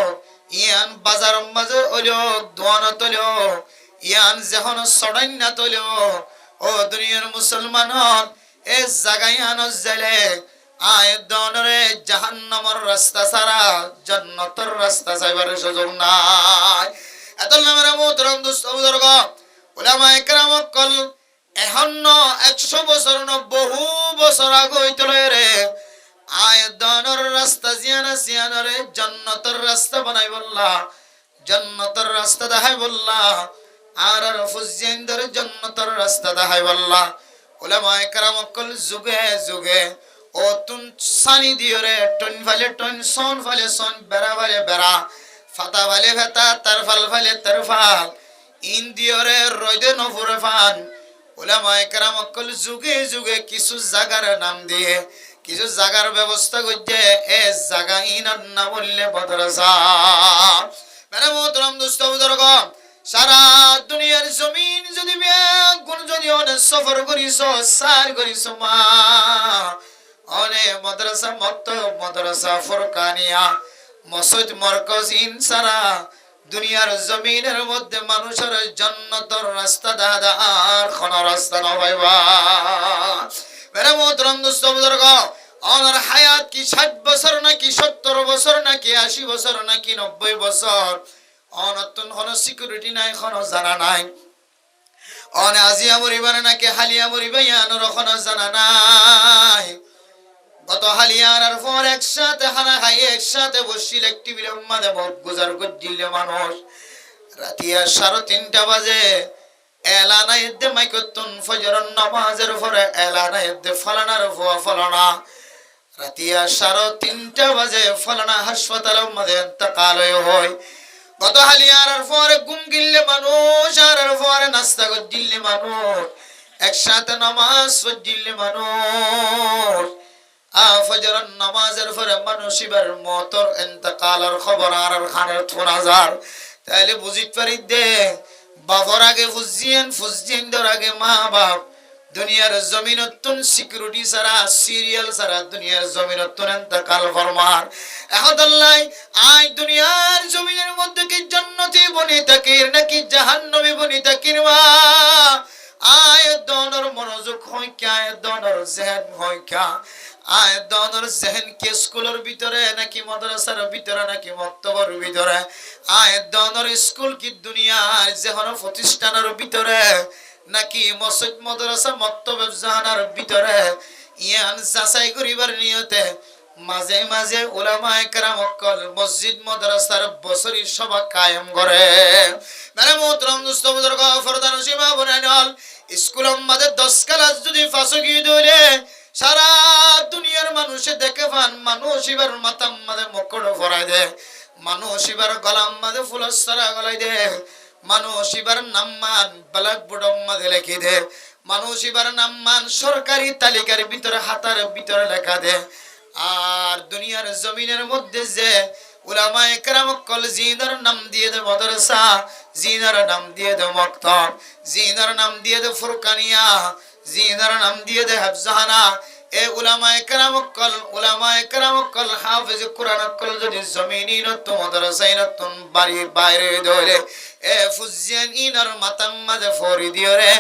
ইয়ান বাজার মাঝে হলো দোয়ান তলো ইয়ান যখন সড়াই না তলো ও দুনিয়ার মুসলমান এ জায়গায় আনস জেলে আয়াত দনরে জাহান্নামের রাস্তা ছাড়া জান্নাতের রাস্তা যাইবার সুযোগ নাই। এতল নামের মোহতরম দোস্ত বুজুর্গ উলামায়ে কেরাম কল এখন 100 বছর ন বহু বছর আগে হইতলে রে আয়াত দনর রাস্তা জিয়ানা সিয়ানরে জান্নাতের রাস্তা বানাই বললা জান্নাতের রাস্তা দেখাই বললা আর ফুজিয়ানদের জান্নাতের রাস্তা দেখাই বললা উলামায়ে কেরাম কল যুগে যুগে ও তুন সানি দিওরে টন ফালে টন সন ফালে সন বেড়া ফালে বেড়া ফাতা ফালে ফাতা তারফাল ফালে তারফাল ইন দিওরে রইদে নফুরে ফান উলামায়ে কেরাম কল যুগে যুগে কিছু জায়গার নাম দিয়ে কিছু জায়গার ব্যবস্থা করছে এ জায়গা ইনার না বললে মাদ্রাসা মেরে মোহতরম দোস্ত বুজুর্গ সারা দুনিয়ার জমিন যদি বেগুন যদি অনেক সফর করিস সার করিস মা অনেক মাদ্রাসা মক্তব মাদ্রাসা ফুরকানিয়া মসজিদ মরকজ ইনসারা দুনিয়ার জমিনের মধ্যে মানুষের জান্নাতের রাস্তা দাদা আর কোন রাস্তা না পাইবা মেরে মোহতরম দোস্ত বুজুর্গ ওনার হায়াত কি 60 বছর নাকি 70 বছর নাকি 80 বছর নাকি 90 বছর অনতুন কোন সিকিউরিটি নাই কোন জানা নাই অনে আজিয়া মরিবার নাকি হালিয়া মরিবা ইয়ানোর কোন জানা নাই গত হালিয়ার পর একসাথে খানা খাই একসাথে বসিল একটি বিলম্মাদে মত গুজার করছিল মানুষ রাতিয়া 3:30 বাজে এলানা ইদ্দে মাইকতুন ফজরের নামাজের পরে এলানা ইদ্দে ফলানার ফলানা রাতিয়া 3:30 বাজে ফলানা হাসপাতালের মধ্যে ইন্তেকাল হয় গত হালিয়ার পরে ঘুম গিললে মানুষ আর পরে নাস্তা করছিল মানুষ একসাথে নামাজ পড়ছিল মানুষ ফজরের নামাজের পরে মানুষ এবার মতর ইন্তেকালের খবর আর খানের থোনাজার তাইলে বুঝিতে পারি দে বাবার আগে ফুজিয়ান আগে মা বাপ দুনিয়ার জমিনতুন সিকিউরিটি ছাড়া সিরিয়াল ছাড়া দুনিয়ার জমিনতুন ইন্তেকাল ফরমার এখন আল্লাহ আই দুনিয়ার জমিনের মধ্যে কি জান্নাতি বনি তাকির নাকি জাহান্নামী বনি তাকির মা আয়াত দনর মনোযোগ হয় কি আয়াত দনর জেহেন হয় কি আয়াত দনর জেহেন কি স্কুলের ভিতরে নাকি মাদ্রাসার ভিতরে নাকি মক্তবের ভিতরে আয়াত দনর স্কুল কি দুনিয়ার যেকোনো প্রতিষ্ঠানের ভিতরে নাকি মসজিদ মাদ্রাসা মক্তব জাহানার ভিতরে ইয়ান যাচাই করিবার নিয়তে মাঝে মাঝে উলামায়ে কেরাম কল মসজিদ মাদ্রাসার বছরি সভা কায়েম করে মেরে মোহতরম দোস্ত বুজুর্গ ফরদান সীমা বনাইল স্কুলের মধ্যে 10 ক্লাস যদি ফাঁসকি ধরে সারা দুনিয়ার মানুষে দেখে পান মানুষ এবার মাথার মধ্যে মুকুট পরাই দে মানুষ এবার গলার মধ্যে ফুলসারা গলাই দে মানুষ এবার নামমান ব্ল্যাকবোর্ডের মধ্যে লিখে দে মানুষ এবার নামমান সরকারি তালিকার ভিতরে হাতার ভিতরে লেখা দে আর দুনিয়ার জমিনের মধ্যে যে উলামায়ে কেরাম কল জিনার নাম দিয়ে দে মাদ্রাসা, জিনার নাম দিয়ে দে মক্তব, জিনার নাম দিয়ে দে ফুরকানিয়া, জিনার নাম দিয়ে দে হাফজাহানা, এ উলামায়ে কেরাম কল হাফেজ কোরআন কল যদি জমিনি নত মাদ্রাসায় নত বাড়ি বাইরে দলে এ ফুজিয়ান ইনার মাতাম মাঝে ফরি দিওরে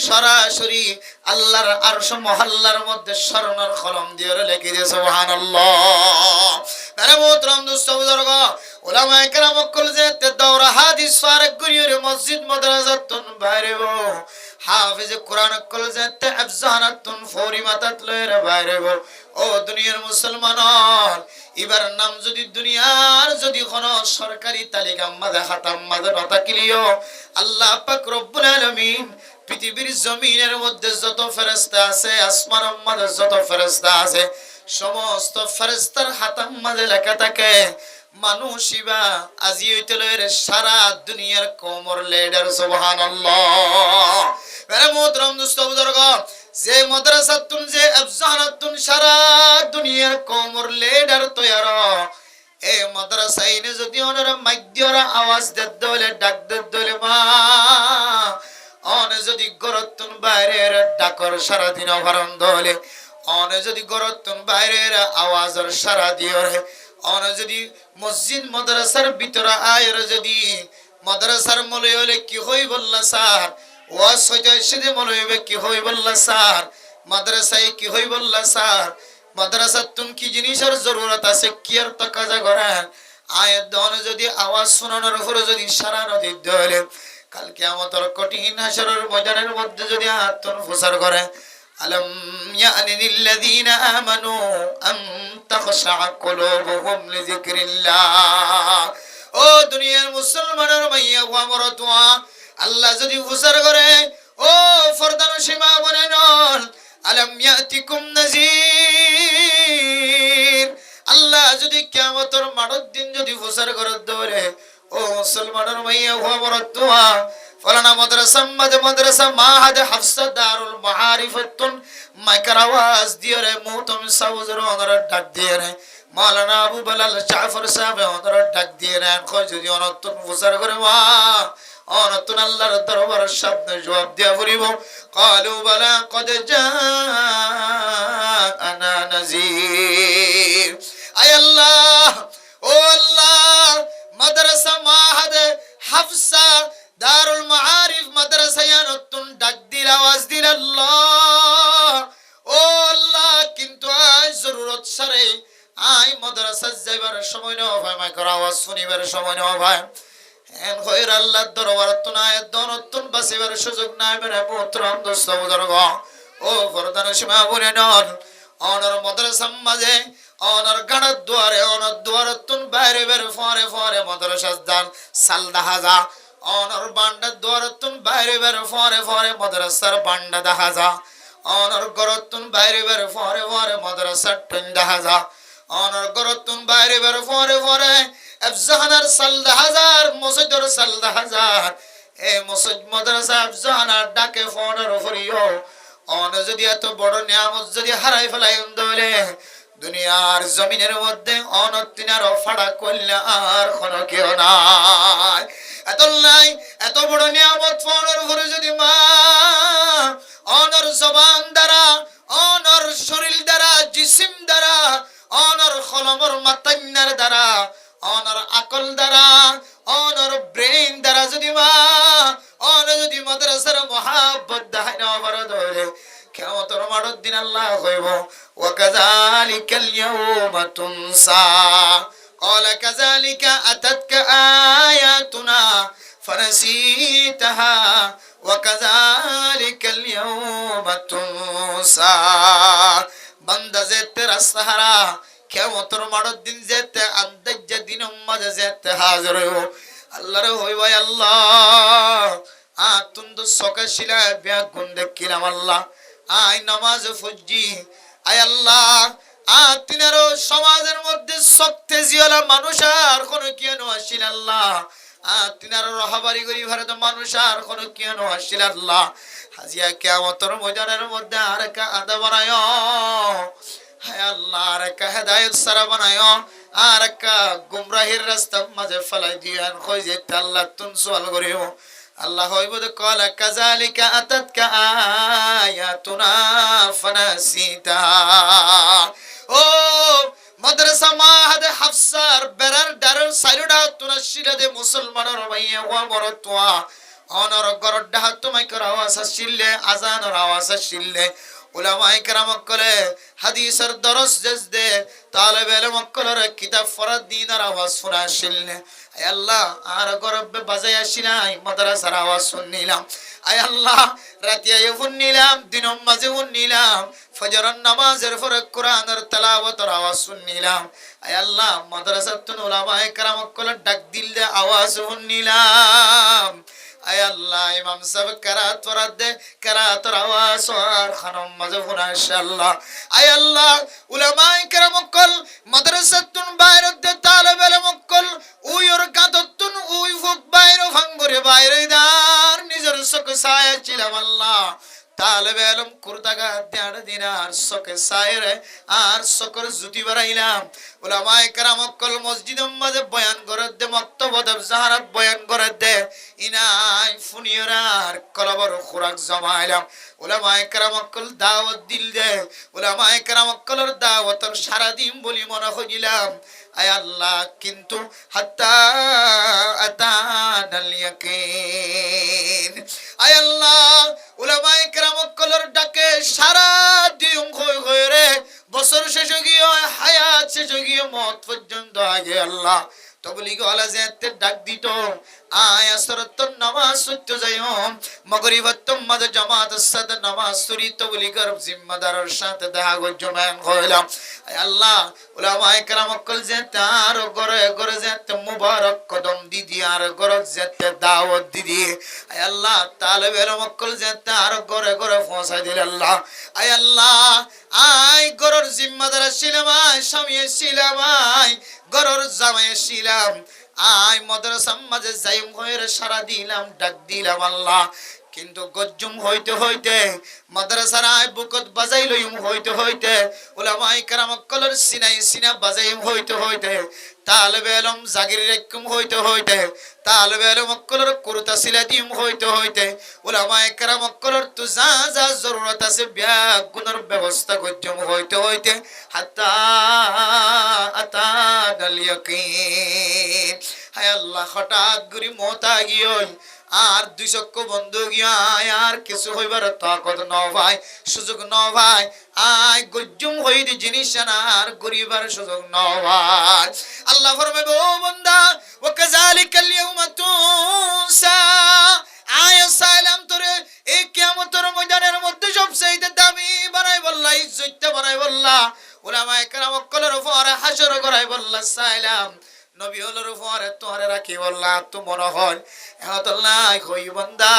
সরাসরি আল্লাহর আরশ মহল্লার মধ্যে স্বর্ণের কলম দিওরে লিখে দিয়ে সুবহানাল্লাহ। মেরে মোহতরম দোস্ত বুজুর্গ, উলামায়ে কেরাম কল যে তে দৌরা হাদিস ফারক করিওরে মসজিদ মাদ্রাসাতুন বাইরে বো হাফেজ কোরআন কল যে তে আফজানাতুন ফরি মাতাত লয়ের বাইরে বো। ও দুনিয়ার মুসলমান, এবার নাম যদি দুনিয়ার যদি কোন সরকারি তালিকা মাঝে হাতাম মাঝে নতা কিলিও আল্লাহ পাক রব্বুল আলামিন পৃথিবীর জমিনের মধ্যে যত ফেরেশতা আছে, আসমানের মধ্যে যত ফেরেশতা আছে, সমস্ত ফেরেশতার হাতাম মাঝে লেখা থাকে মানুষিবা আজি হইতে লয়ের সারা দুনিয়ার কোমর লিডার সুবহানাল্লাহ। মেরে মোহতরম দোস্ত বুজুর্গ, যে মাদ্রাসাতুন যে আফজানাতুন সারা দুনিয়ার কোমর লিডার তৈয়ার, এ মাদ্রাসাইনে যদি ওনারা মাইদ্যরা আওয়াজ দেদ দলে ডাক দেদ দলে মা অনে যদি গরতুন বাইরের ডাকর সারা দিন অভরণ দলে, অনে যদি গরতুন বাইরের আওয়াজের সারা দিওরে, অনে যদি মসজিদ মাদ্রাসার ভিতরে আয়ের যদি মাদ্রাসার মলে হলে কি হই বললা স্যার, ওয়াজ হইতে সেদে মনে হইবে কি হই বললা স্যার, মাদ্রাসায় কি হই বললা স্যার, মাদ্রাসাতুন কি জিনিসের জরুরত আছে কি আর তো কাজা করেন আয়ের দন যদি আওয়াজ শোনানোর উপরে যদি সারা নদী দলে কাল কিয়ামতের কঠিন হাসরের ময়দানের মধ্যে যদি আত্মন ফুসার করে আলম ইয়ানি লিল্লাযিনা আমানু আন তাখশা কুলুবুহুম লিযিকরিল্লাহ। ও দুনিয়ার মুসলমানের মাইয়া ওয়া মরতুয়া আল্লাহ যদি ফুসার করে, ও ফরদান সীমা বনে নন আলম ইয়াতিকুম নাযীর, আল্লাহ যদি কিয়ামতের মাঠের দিন যদি ফুসার করে ধরে, ও মুসলমানের মাইয়া ওয়া মরতুয়া ফলানা মাদ্রাসা মাহাদ হাফসা দারুল মাআরিফাতুন মাইকার আওয়াজ দিয়ে রে মুহতম সাউজর ওনার ডাক দিয়ে রে মাওলানা আবু বেলাল জাফর সাহেব ওনার ডাক দিয়ে রে কই যদি অনতুন ফুসার করে মা অনতুন আল্লাহর দরবারের সামনে জবাব দিয়া বলিব ক্বালু বালা কদ জাআনা নাযীর। আয় আল্লাহ, ও আল্লাহ, মাদ্রাসা মাহাদ হাফসা দারুল মাআরিফ মাদ্রাসায় নতুন ডাক দিল আওয়াজ দিল আল্লাহ, ও আল্লাহ, কিন্তু আজ জরুরত সারে আই মাদ্রাসা যাইবার সময় না হয়, মাইকার আওয়াজ শুনিবার সময় না হয়, এন কইর আল্লাহর দরবার তো না দনতুন বাসিবার সুযোগ নাই। মেরে পুত্রম দোস্ত বুজুর্গ, ও ফরদান সীমা বলে নন অনর মাদ্রাসা মাঝে অনর গাড়ার দুয়ারে অনর দুয়ারতুন বাইরে বের ফরে ফরে মাদ্রাসা দান সাল দাহাজা, অনর বান্ডার দুয়ারতুন বাইরে বের ফরে ফরে মাদ্রাসার বান্ডা দাহাজা, অনর গরতুন বাইরে বের ফরে ফরে মাদ্রাসার টুন দাহাজা, অনর গরতুন বাইরে বের ফরে ফরে আফজাহানার সাল দাহাজার মসজিদের সাল দাহাজার, এ মসজিদ মাদ্রাসা আফজাহানার ডাকে ফোনের ফরিও অন যদি এত বড় নিয়ামত যদি হারাই ফেলাই দলে দুনিয়ার জমিনের মধ্যে অনতিনার ফাড়া করলে আর কোনো কেউ নাই। এত নাই, এত বড় নিয়ামত ফোনের উপরে যদি মা অনর জবান দ্বারা অনর শরীর দ্বারা জিসিম দ্বারা অনর খলমর মাতান্নার দ্বারা অনর আকল দ্বারা অনর ব্রেইন দ্বারা যদি মা অন যদি মাদ্রাসার মহাব্বত দেখায় না পারে ধরে কিয়ামতের মাঠের দিন আল্লাহ কইব ওয়া কাযালিকাল ইয়াউমা তুনসা ক্বালা কাযালিকা আতাতকা আয়াতুনা ফানাসিতাহা ওয়া কাযালিকাল ইয়াউমা তুনসা। বান্দা যেতে রাস্তা হারা কিয়ামতের মাঠের দিন যেতে আন্দাজ দিন মাঝে যেতে হাজির হইব আল্লাহরে হইব আল্লাহ আতুন তো সকাশিলা বিয়া গুণ দেখিলাম আল্লাহ আই নামাজ ফুজি আয় আল্লাহ তিনারও সমাজের মধ্যে শক্তি জিয়ালা মানুষ আর কোনো কেন আসিল আল্লাহ তিনারও রহাবারি করি ভারত মানুষ আর কোনো কেন আসিল আল্লাহ হাজিয়া কিয়ামতের ময়দানের মধ্যে আর কা আদা বানায় হায় আল্লাহ আর একটা হেদায়েত সারা বানায়ো আর একটা গুমরাহির রাস্তা মাঝে ফেলাই দিয়ান কই যে আল্লাহ তুন সওয়াল করিও আল্লাহ হইব তো কলা কাযালিকা আতাতকা আয়াতুনা ফানাসিতা ও মাদ্রাসা মাহাদ হাফসার বেরার দারুল সাইরুডা তুনা শিলাদে মুসলমানের ভাইয়া ওয়া বরতোয়া অনর গরড ডাহা তোমাই কর আওয়াজ আসিলে আজানের আওয়াজ আসিলে উলামায়ে কেরাম কলে হাদিসের দরস জজদে তালেব ইলম কলর কিতাব ফরাদ দিনার আওয়াজ শোনা আসিলে আয় আল্লাহ আর গরবে বাজাই আসিলাই মাদ্রাসার আওয়াজ শুননিলাম আয় আল্লাহ রাতিয়া শুননিলাম দিনম মাঝে শুননিলাম ফজরের নামাজের পরে কোরআনের তেলাওয়াতের আওয়াজ শুননিলাম আয় আল্লাহ মাদ্রাসাতুন উলামায়ে কেরাম কলে ডাক দিলে আওয়াজ শুননিলাম আয় আল্লাহ ইমাম সাহেব কেরাত পড়াত দে কেরাতের আওয়াজ আর খানম মাঝে ফোনা ইনশাআল্লাহ আয় আল্লাহ উলামায়ে কেরাম কল মাদ্রাসাতুন বাইরে দে তালেব ইলম কল উই ওর কাততুন উই ফুক বাইরে ভাঙ্গরে বাইরে দার নিজের চোখে ছায়া ছিলাম আল্লাহ তালেব ইলম কুরতাগা দেড় দিন আর চোখে ছায়া আর চোখের জুতি বাড়াইলাম উলামায়ে কেরাম কল মসজিদের মাঝে বয়ান করে দে মক্তবত জাহারাত বয়ান করে দে ইনাই ফুনিয়রার কলবর খুরাক জমাইলাম উলামায়ে কেরাম কল দাওয়াত দিল দে উলামায়ে কেরাম কলর দাওয়াতর সারা দিন বলি মনে হইলাম আয় আল্লাহ কিন্তু হাত্তা আতানাল ইয়াকিন আয় আল্লাহ উলামায়ে কেরাম কলর ডাকে সারা দিন হই হই রে বছর শেষ গিয়ে হায়াত শেষ গিয়ে মত পর্যন্ত আগে আল্লাহ তবলিগ ওয়ালা যেতে ডাক দিত আয় আসরত নামাজ সত্য যাইও মাগরিবাত মাঝে জামাতের সাথে নামাজ সুরি তবলিগের জিম্মাদারের সাথে দেখা গজমান হইলাম আয় আল্লাহ উলামায়ে কেরাম কল যে তার ঘরে ঘরে যেতে মুবারক কদম দিদি আর ঘরে যেতে দাওয়াত দিদি আয় আল্লাহ তালেব ইলম কল যে তার ঘরে ঘরে পৌঁছাই দিল আল্লাহ আয় আল্লাহ আয় ঘরের জিম্মাদার ছিলাম আয় স্বামী ছিলাম আয় ঘরের জামাই ছিলাম আয় মাদ্রাসার মাঝে যাইম হয়ে সারা দিলাম ডাক দিলাম আল্লাহ কিন্তু গজ্জুম হইতে হইতে মাদ্রাসার আয় বুকত বাজাই লইম হইতে হইতে উলামায়ে কেরাম কলর সিনাই সিনা বাজাইম হইতে হইতে তালেব ইলম জাগির রাখম হইতে হইতে তালেব ইলম কলর কুরতা সিলা দিম হইতে হইতে উলামায়ে কেরাম কলর তু যা যা জরুরত আছে ব্যাগ গুনার ব্যবস্থা গজ্জুম হইতে হইতে হাত্তা আতানাল ইয়াকিন হায় আল্লাহ হঠাৎ করে মওত গিয়ল আর দুই চক্ষু বন্ধ গিয়া আর কিছু হইবার তাকত ন ভাই সুযোগ ন ভাই আয় গজ্জুম হইদি জিনিস না আর গরিবার সুযোগ ন ভাই আল্লাহ ফরমাবে ও বান্দা ওয়া কাযালিকাল ইয়াউমা তুনসা আয় সালাম তোরে এই কিয়ামতের ময়দানের মধ্যে সবচেয়ে দামি বানাই বল্লা ইজ্জত বানাই বল্লা উলামায়ে কেরাম কলর উপরে হাসর করাই বল্লা সালাম নবী হলোর উপরে তোরে রাখি বল্লা তো মনে হয় এহতল্লাহ কই বান্দা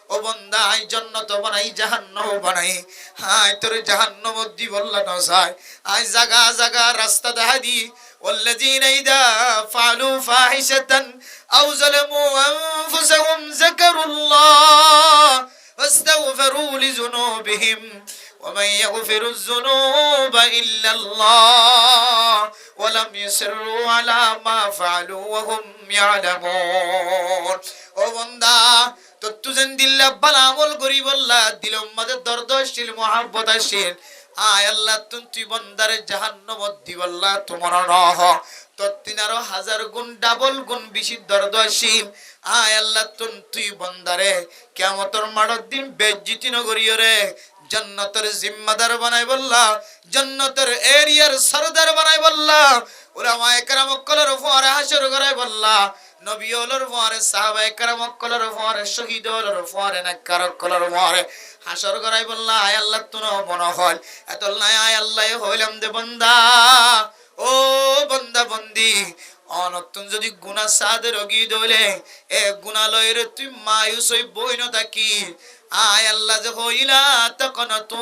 ও বান্দা আই জান্নাত বানাই জাহান্নাম বানাই হাই তোর জাহান্নাম দি বল্লা না চাই আই জায়গা জায়গা রাস্তা দেখা দি والذين إذا فعلوا فاحشة أو ظلموا أنفسهم ذكروا الله واستغفروا لذنوبهم ومن يغفر الذنوب إلا الله ولم يصروا على ما فعلوا وهم يعلمون ও বান্দা তো তুজন দিল্লা বালা আমল করি বল্লা দিলম মাঝে দর্দ আসিল মহব্বত আসিল আয় আল্লাহ তুই বান্দারে জাহান্নাম দি বল্লা তোমার রহ তো 13000 গুণ ডাবল গুণ বেশি দর্দ আসিল আয় আল্লাহ তুই বান্দারে কিয়ামতের মাঠের দিন বেজ্জতি নগরিয় রে জান্নাতের জিম্মাদার বানাই বল্লা জান্নাতের এরিয়ার সরদার বানাই বল্লা উলামায়ে কেরাম কলর উপরে হাসর করাই বল্লা নবী হলোর উপরে সাহাবায়ে কেরাম কলর উপরে শহীদ হলোর উপরে নেককার কলর উপরে হাসর করাই বল্লা আয় আল্লাহ তুনো মনে হয় এতলাই আয় আল্লাহ হইলাম দে বান্দা ও বান্দা বন্দি অনতুন যদি গুনাহ সাদে রোগী দইলে এ গুনালয়ের তুই মায়ুস হই বইন থাকি আয় আল্লাহ যে হইলা তাকনাতু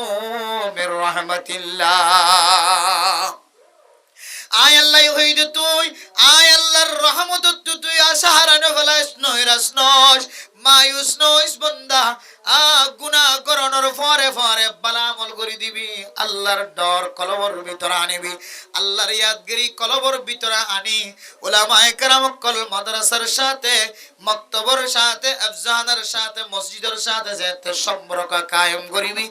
মির রাহমাতিল্লাহ আয় আল্লাহ হইদ তুই আয় আল্লাহর রহমত তুই আশাহারানো ফলাস নয়রাস নস মায়ুস নইস বান্দা গুনাহ করণের পরে পরে ভালো আমল করে দিবি, আল্লাহর ডর কলবর ভিতরে আনিবি, আল্লাহর ইয়াদগিরি কলবর ভিতরে আনি উলামায়ে কেরাম কল মাদ্রাসার সাথে মক্তবর সাথে আফজানের সাথে মসজিদের সাথে যেতে সম্পর্ক কায়েম করিবি।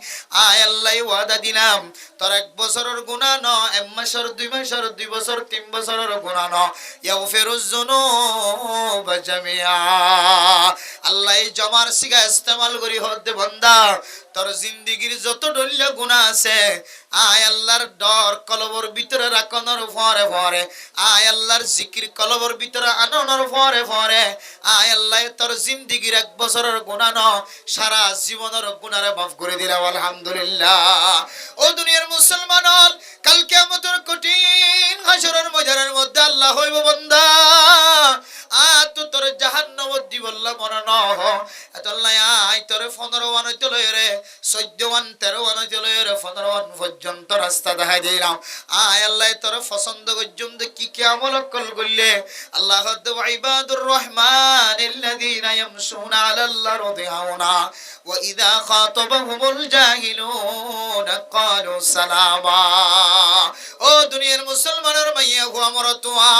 আয় আল্লাহ ওয়াদা দিলাম তোর 1 বছরের গুনাহ ন, 1 মাসের 2 মাসের 2 বছর 3 বছরের গুনাহ ন, ইয়াগফিরুজ যুনুব জামিআ। আল্লাহ এই জমার সিগা ইস্তেমাল করি হতে বান্দা তোর জিন্দেগীর যত ডল্লা গুনাহ আছে আয় আল্লাহর ডর কলবর ভিতরে রাখনোর পরে পরে, আয় আল্লাহর জিকির কলবর ভিতরে আনানোর পরে পরে, আয় আল্লাহ তোর জিন্দেগীর 1 বছরের গুনাহ ন, সারা জীবনের গুনাহরে মাফ করে দিলাম আলহামদুলিল্লাহ। ও দুনিয়ার মুসলমান, কাল কিয়ামতের কঠিন হাসরের ময়দানের মধ্যে আল্লাহ হইব বান্দা তো তোর জাহান্নাম দি বললাম মনে ন এতলাই আই তোর 15 ওয়ান হইতে লই রে 14 ওয়ান 13 ওয়ান হইতে লই রে 15 ওয়ান পর্যন্ত রাস্তা দেখাই দিলাম। আয় আল্লাহ তোর পছন্দ পর্যন্ত কি কি আমল কল করলে আল্লাহ হদ ইবাদুর রহমান আল্লাযীনা ইয়ামশুনা আলাল আরদি হাওনা ওয়া ইযা খাতাবাহুমুল জাহিলুন ক্বালু সালামা। ও দুনিয়ার মুসলমানের মাইয়া গো আমার তোয়া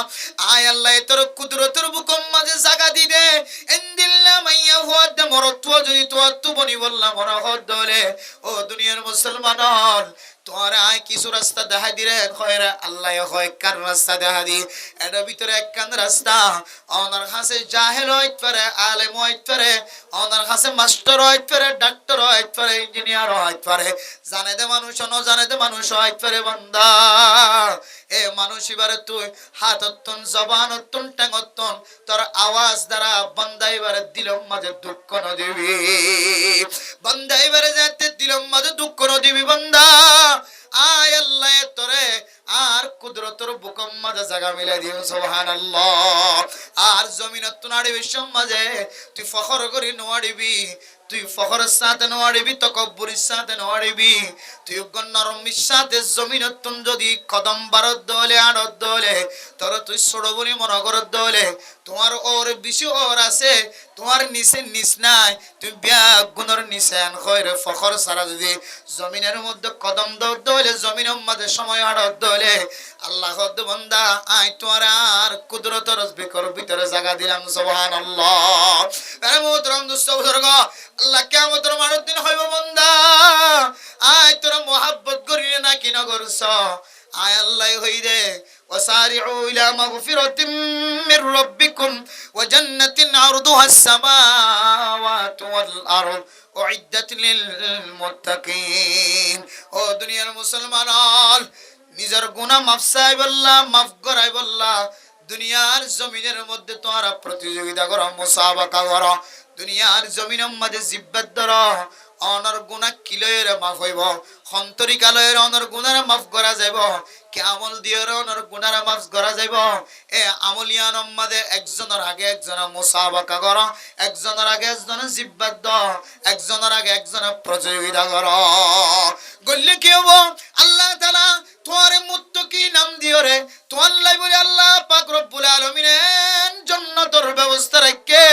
আয় আল্লাহ তোর কুদরতের বুকম মাঝে জায়গা দি দে ইনদিল্লা মাইয়া হুয়া দে মরত্ব যদি তো তু বনি বললাম মরা হদলে। ও দুনিয়ার মুসলমান তোরা আয় কিছু রাস্তা দেখা দিরে খয়রা আল্লাহ হয় কার রাস্তা দেখা দি এর ভিতরে একখান রাস্তা ওনার কাছে জাহেল হইতে পারে, আলেম হইতে পারে, ওনার কাছে মাস্টার হইতে পারে, ডাক্তার হইতে পারে, ইঞ্জিনিয়ার হইতে পারে, জানে দে মানুষ ন জানে দে মানুষ হইতে পারে বান্দা। এ মানুষ এবারে তুই হাত অত্তন জবান অত্তন ট্যাং অত্তন তোর আওয়াজ দ্বারা বান্দা এবারে দিলম মাঝে দুঃখ ন দিবি, বান্দা এবারে যেতে দিলম মাঝে দুঃখ ন দিবি বান্দা। আয় আল্লাহ তোরে আর কুদরতের বুকম মাঝে জায়গা মিলাই দিও সুবহানাল্লাহ। আর জমিনত নাড়িবি সমাজে তুই ফখর করি নোয়াড়িবি, তুই ফখরের সাথে নোয়াড়িবি, তকব্বুরের সাথে নোয়াড়িবি, তুই নরমির সাথে জমিনত যদি কদম বারত দলে আড়ত দলে তোর তুই ছোট বলি মনে করত দলে তোমার ওর বেশি ওর আছে, তোমার নিচে নিচ নাই, তুমি ব্যাগ গুণর নিচে আন খয়রে ফখর সারা যদি জমিনের মধ্যে কদম দৌড় দলে জমিনের মধ্যে সময় আড়ত দলে আল্লাহ বান্দা আই তোমার আর কুদরতের বিকর ভিতরে জায়গা দিলাম সুবহানাল্লাহ। আরে মোহতরম দোস্ত বুজুর্গ আল্লাহ কিয়ামতের মানের দিন হইব বান্দা আয় তোরা মোহাব্বত করি না কি না করছ আয় আল্লাহ হই রে ওয়াসারিউ ইলা মাগফিরাতিম মির রাব্বিকুম ওয়া জান্নাতিন আরদুহা আস-সামাওয়াতু ওয়াল আরদ উইদ্দাত লিল মুত্তাকিন। ও দুনিয়ার মুসলমান নিজের গুনাহ মাফ চাই বললা মাফ করাই বললা দুনিয়ার জমিনের মধ্যে তোমরা প্রতিযোগিতা করো মুসাবাকা করো, দুনিয়ার জমিনের মধ্যে জিব্বাত ধরো অনর গুনাহ কিলয়ের মাফ হইব, সন্তরিকালয়ের অনর গুনার মাফ করা যাইব, কে আমল দিয়ে অনর গুনার মাফ করা যাইব। এ আমলিয়ান মাঝে একজনের আগে একজনের মুসাবাকা করো, একজনের আগে একজনের জিব্বাত দাও, একজনের আগে একজনের প্রতিযোগিতা করো। গল্লে কি হবো আল্লাহ তাআলা তোমার মুত্তাকি নাম দিও রে তো আল্লাহ বলে আল্লাহ পাক রব্বুল আলামিনের জান্নাতের ব্যবস্থা রাখে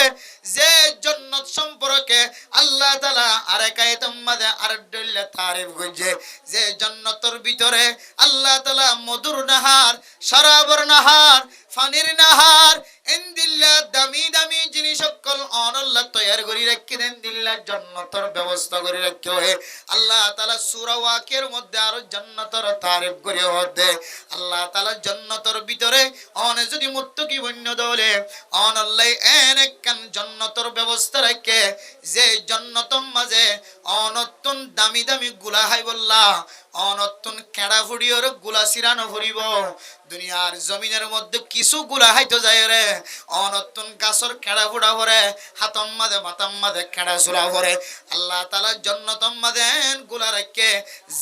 যে জান্নাত সম্পর্কে আল্লাহ তাআলা আরেক আয়াতের মধ্যে আরেকটা তারিফ করেছে যে জান্নাতের ভিতরে আল্লাহ তাআলা মধুর নাহার, শরাবর নাহার, ফানির নাহার ইনদিল্লাহ দামি দামি জিনিস সকল আল্লাহ তৈয়ার করে রেখে দেন দিল্লাহ জান্নাতের ব্যবস্থা করে রাখতে হয়। আল্লাহ তাআলা সূরা ওয়াকিয়ার মধ্যে আরো জান্নাতের তারিফ করে হতে আল্লাহ তাআলা জান্নাতের ভিতরে অনে যদি মুত্তাকি বন্য দলে অন আল্লাহ এক কান জান্নাতের ব্যবস্থা রাখে যে জান্নাতের মাঝে অনতুন দামি দামি গুলা হাই বললা অনতুন কেড়া ফুড়িওর গুলা সিরানো ফুরিব। দুনিয়ার জমিনের মধ্যে কিছু গুলা হাইতো যায় রে অনতুন গাছর কেড়া ফুড়া ভরে হাতম মাঝে মাতাম মাঝে কেড়া চুলা ভরে আল্লাহ তাআলা জান্নাতের মাঝে গুলা রাখে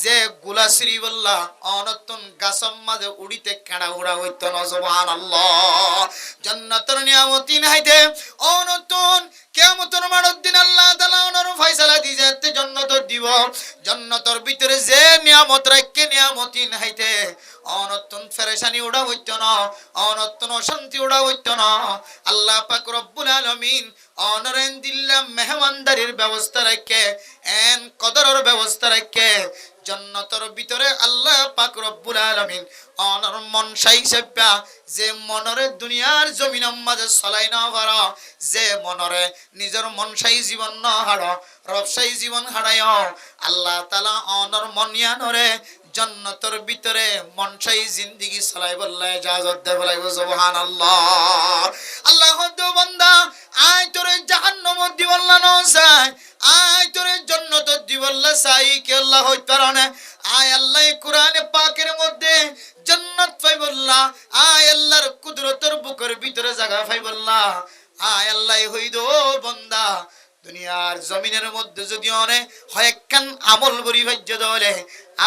যে গুলা সিরি বললা অনতুন গাছম মাঝে উড়িতে কেড়া উড়া হইতো না সুবহানাল্লাহ। জান্নাতের নিয়ামতি নাইতে অনতুন কিয়ামতের মানের দিন আল্লাহ তাআলা ওনার ফয়সালা দিয়েতে জান্নাত দিব, জান্নাতের ভিতরে যে নিয়ামত রাখে নিয়ামতি নাইতে অনতুন ফেরেশানি উড়া হইতো না, অনতুন অশান্তি উড়া হইতো না। আল্লাহ পাক রব্বুল আলামিন অনরেন দিল্লাম মেহমানদারির ব্যবস্থা রাখে এন কদরের ব্যবস্থা রাখে জান্নাতের ভিতরে আল্লাহ পাক রব্বুল আলামিন অনর মন সাইসেবা যে মনরে দুনিয়ার জমিনের মাঝে চলাই না পার যে মনরে নিজের মন সাই জীবন ন হাড় রবসাই জীবন হারায় আল্লাহ তাআলা অনর মনিয়ানরে জান্নাতের ভিতরে মনসাই জিন্দেগি চলাই বললে ইজাজত দে বলাইব সুবহানাল্লাহ। আল্লাহ দো বান্দা আয় তোরে জাহান্নামত দিবল্লা ন চাই আয় তোরে জান্নাত দিবল্লা চাই কে আল্লাহ হই কারণে আয় আল্লাহ কোরআনে পাকের মধ্যে জান্নাত পাইবল্লা আয় আল্লাহর কুদরতের বুকের ভিতরে জায়গা পাইবল্লা আয় আল্লাহ হই দো বান্দা দুনিয়ার জমিনের মধ্যে যদি অনেক হয় একখান আমল করি ভাজ্য দলে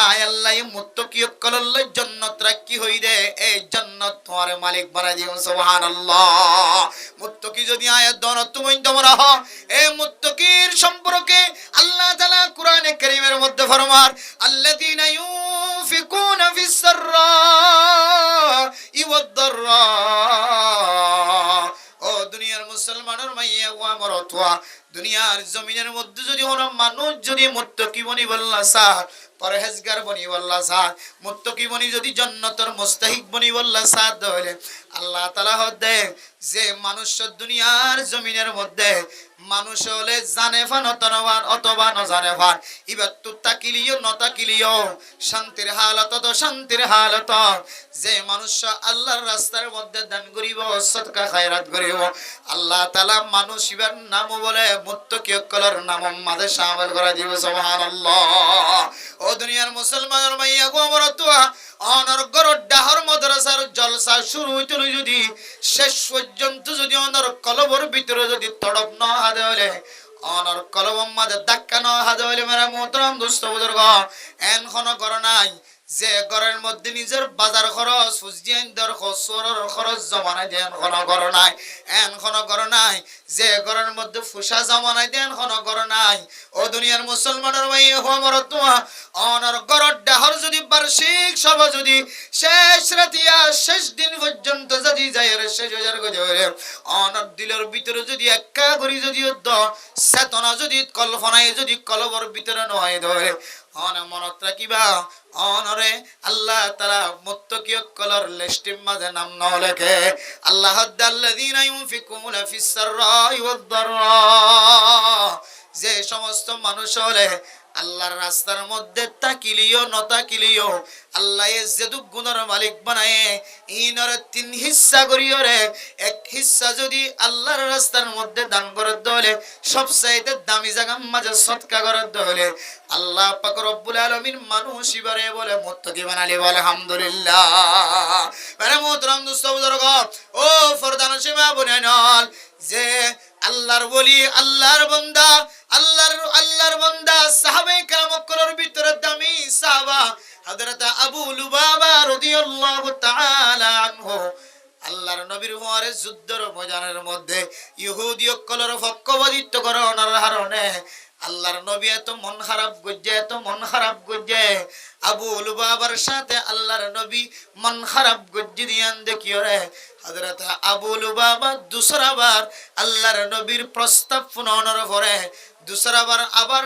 আয় আল্লাহ মুত্তাকি কলল জান্নাত রাখি হই দে এই জান্নাত তোমার মালিক বানাই দিও সুবহানাল্লাহ। মুত্তাকি যদি আয়াত দন তুমি তোমরা হ এই মুত্তাকির সম্পর্কে আল্লাহ তাআলা কোরআনে কারীমের মধ্যে ফরমান আল্লাযীনা ইউনফিকুনা ফিস সাররা ওয়াদ দাররা। ও দুনিয়ার মুসলমানের মাইয়া ও আমার অথবা দুনিয়ার জমিনের মধ্যে যদি কোনো মানুষ যদি মুত্তাকি বনি বললা স্যার পরহেজগার বনি বললা স্যার মুত্তাকি বনি যদি জান্নাতের মুস্তাহিক বনি বললা স্যার তাহলে আল্লাহ তাআলা হদে যে মানুষ দুনিয়ার জমিনের মধ্যে মানুষ হলে জানে ফান অথবা ন জানে ফান এবার তো তাকিলিও ন তাকিলিও শান্তির হালত তো শান্তির হালত যে মানুষ আল্লাহর রাস্তার মধ্যে দান করিব সদকা খায়রাত করিব আল্লাহ তাআলা মানুষ এবার নাম বলে মুত্তাকি কলর নাম মাঝে শামিল করে দিব সুবহানাল্লাহ। ও দুনিয়ার মুসলমানের মাইয়া গো আমার তোয়া অনর গরর ডাহর মাদ্রাসার জলসা শুরু হইতো যদি শেষ পর্যন্ত যদি অনর কলবর ভিতরে যদি তড়প না হাদে হলে অনর কলবর মাঝে ধাক্কা না হাদে হলে মেরা মোহতরম দোস্ত বুজুর্গ এন কোন কর নাই যে ঘরের মধ্যে নিজের বাজার খরচ ফুজিয়ান দর খসরর খরচ জমানাই দেন কোন কর নাই এন কোন কর নাই যে ঘরের মধ্যে ফুসা জমানাই দেন কোন কর নাই। ও দুনিয়ার মুসলমানের ভাই হোমর তোয়া অনর গরর ডাহর যদি বার্ষিক সভা যদি শেষ রাতিয়া শেষ দিন পর্যন্ত যদি যায় শেষ হাজার গজরে অনর দিলের ভিতরে যদি একা করি যদি চেতনা যদি কল্পনায় যদি কলবর ভিতরে নয় ধরে অন মনত রাখিবা অনরে আল্লাহ তাআলা মুত্তাকি কলর লিস্টের মাঝে নাম ন লেখে আল্লাহ আল্লাযীনা ইউনফিকুনা ফিস সাররাই ওয়াদ দাররা। যে সমস্ত মানুষ হলে আল্লাহর রাস্তার মধ্যে তাকিলিও নতাকিলিও আল্লাহ যেদু গুণের মালিক বানায় ইনরে তিন হিস্সা করিও রে এক হিস্সা যদি আল্লাহর রাস্তার মধ্যে দান করে দলে সবচাইতে দামি জায়গা মাঝে সদকা করে দলে আল্লাহ পাক রব্বুল আলামিন মানুষ ইবারে বলে মুত্তাকি বানালি বলে আলহামদুলিল্লাহ। মানে মোহতরম দোস্ত বুজুর্গ ও ফরদান সীমা বুনাইনল যে আল্লাহর ওলি আল্লাহর বান্দা আল্লাহর বান্দা সাহাবে কেরাম কলর ভিতরে দামি সাহাবা হযরত আবু লুবাবা রাদিয়াল্লাহু তাআলা আনহু আল্লাহর নবীর ওয়ারে যুদ্ধের ময়দানের মধ্যে ইহুদি কলর পক্ষপাতিত্ব করার কারণে আল্লাহর নবী এত মন খারাপ গজ্জে আবু লুবাবার সাথে আল্লাহর নবী মন খারাপ গজ্জি দিয়ান দেখিও রে হযরত আবু লুবাবা দুসরাবার আল্লাহর নবীর প্রস্তাব শুনানোর পরে দুসরাবার আবার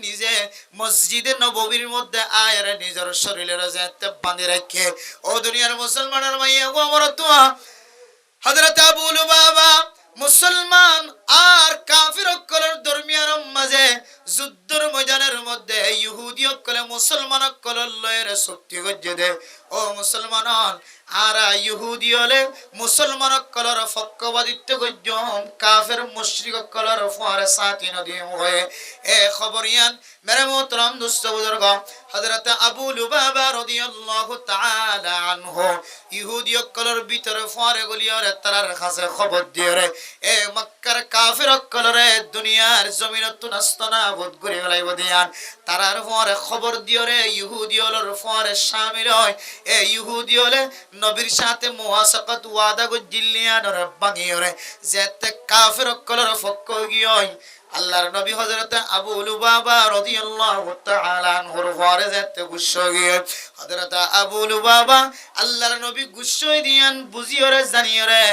নিজে মসজিদে নববীর মধ্যে আয়ারে নিজের শরীরের যেতে বাঁধে রাখে। ও দুনিয়ার মুসলমানের মাইয়া গো আমার তোয়া হযরত আবু লুবাবা মুসলমান আর কাফির কলের দরমিয়ান মাঝে যুদ্ধের ময়দানের মধ্যে ইহুদি কলে মুসলমান কলের লয়ের শক্তি গজ্জে দে। ও মুসলমান আর ইহুদি হলে মুসলমান কলর পক্ষপাতিত্ব গজ্জম কাফের মুশরিক কলর ফারে সাথী নদী হয়ে এ খবরিয়ান মেরে মোহতরম দোস্ত বুজুর্গ হযরত আবু লুবাবা রাদিয়াল্লাহু তাআলা আনহু ইহুদি কলর ভিতরে ফারে গলিয়রে তারার কাছে খবর দিয়রে এ মক্কার কাফির কলরে দুনিয়ার জমিনত নাস্তনা বুদ করে ফেলাইব দিয়ান তারার ফারে খবর দিয়রে ইহুদি হলর ফারে শামিল হয় এ ইহুদি হলে নবীর সাথে মুওয়াসাকাত ওয়াদা গজিলিয়ান রে বাগিয়রে যেতে কাফির কলর ফক্ক গিয়ই আল্লাহর নবী হযরত আবু লুবাবা রাদিয়াল্লাহু তাআলা আনহুর ঘরে যেতে গুচ্ছ গিয়ে হযরত আবু লুবাবা আল্লাহর নবী গুচ্ছ দিয়ান বুঝিওরে জানিওরে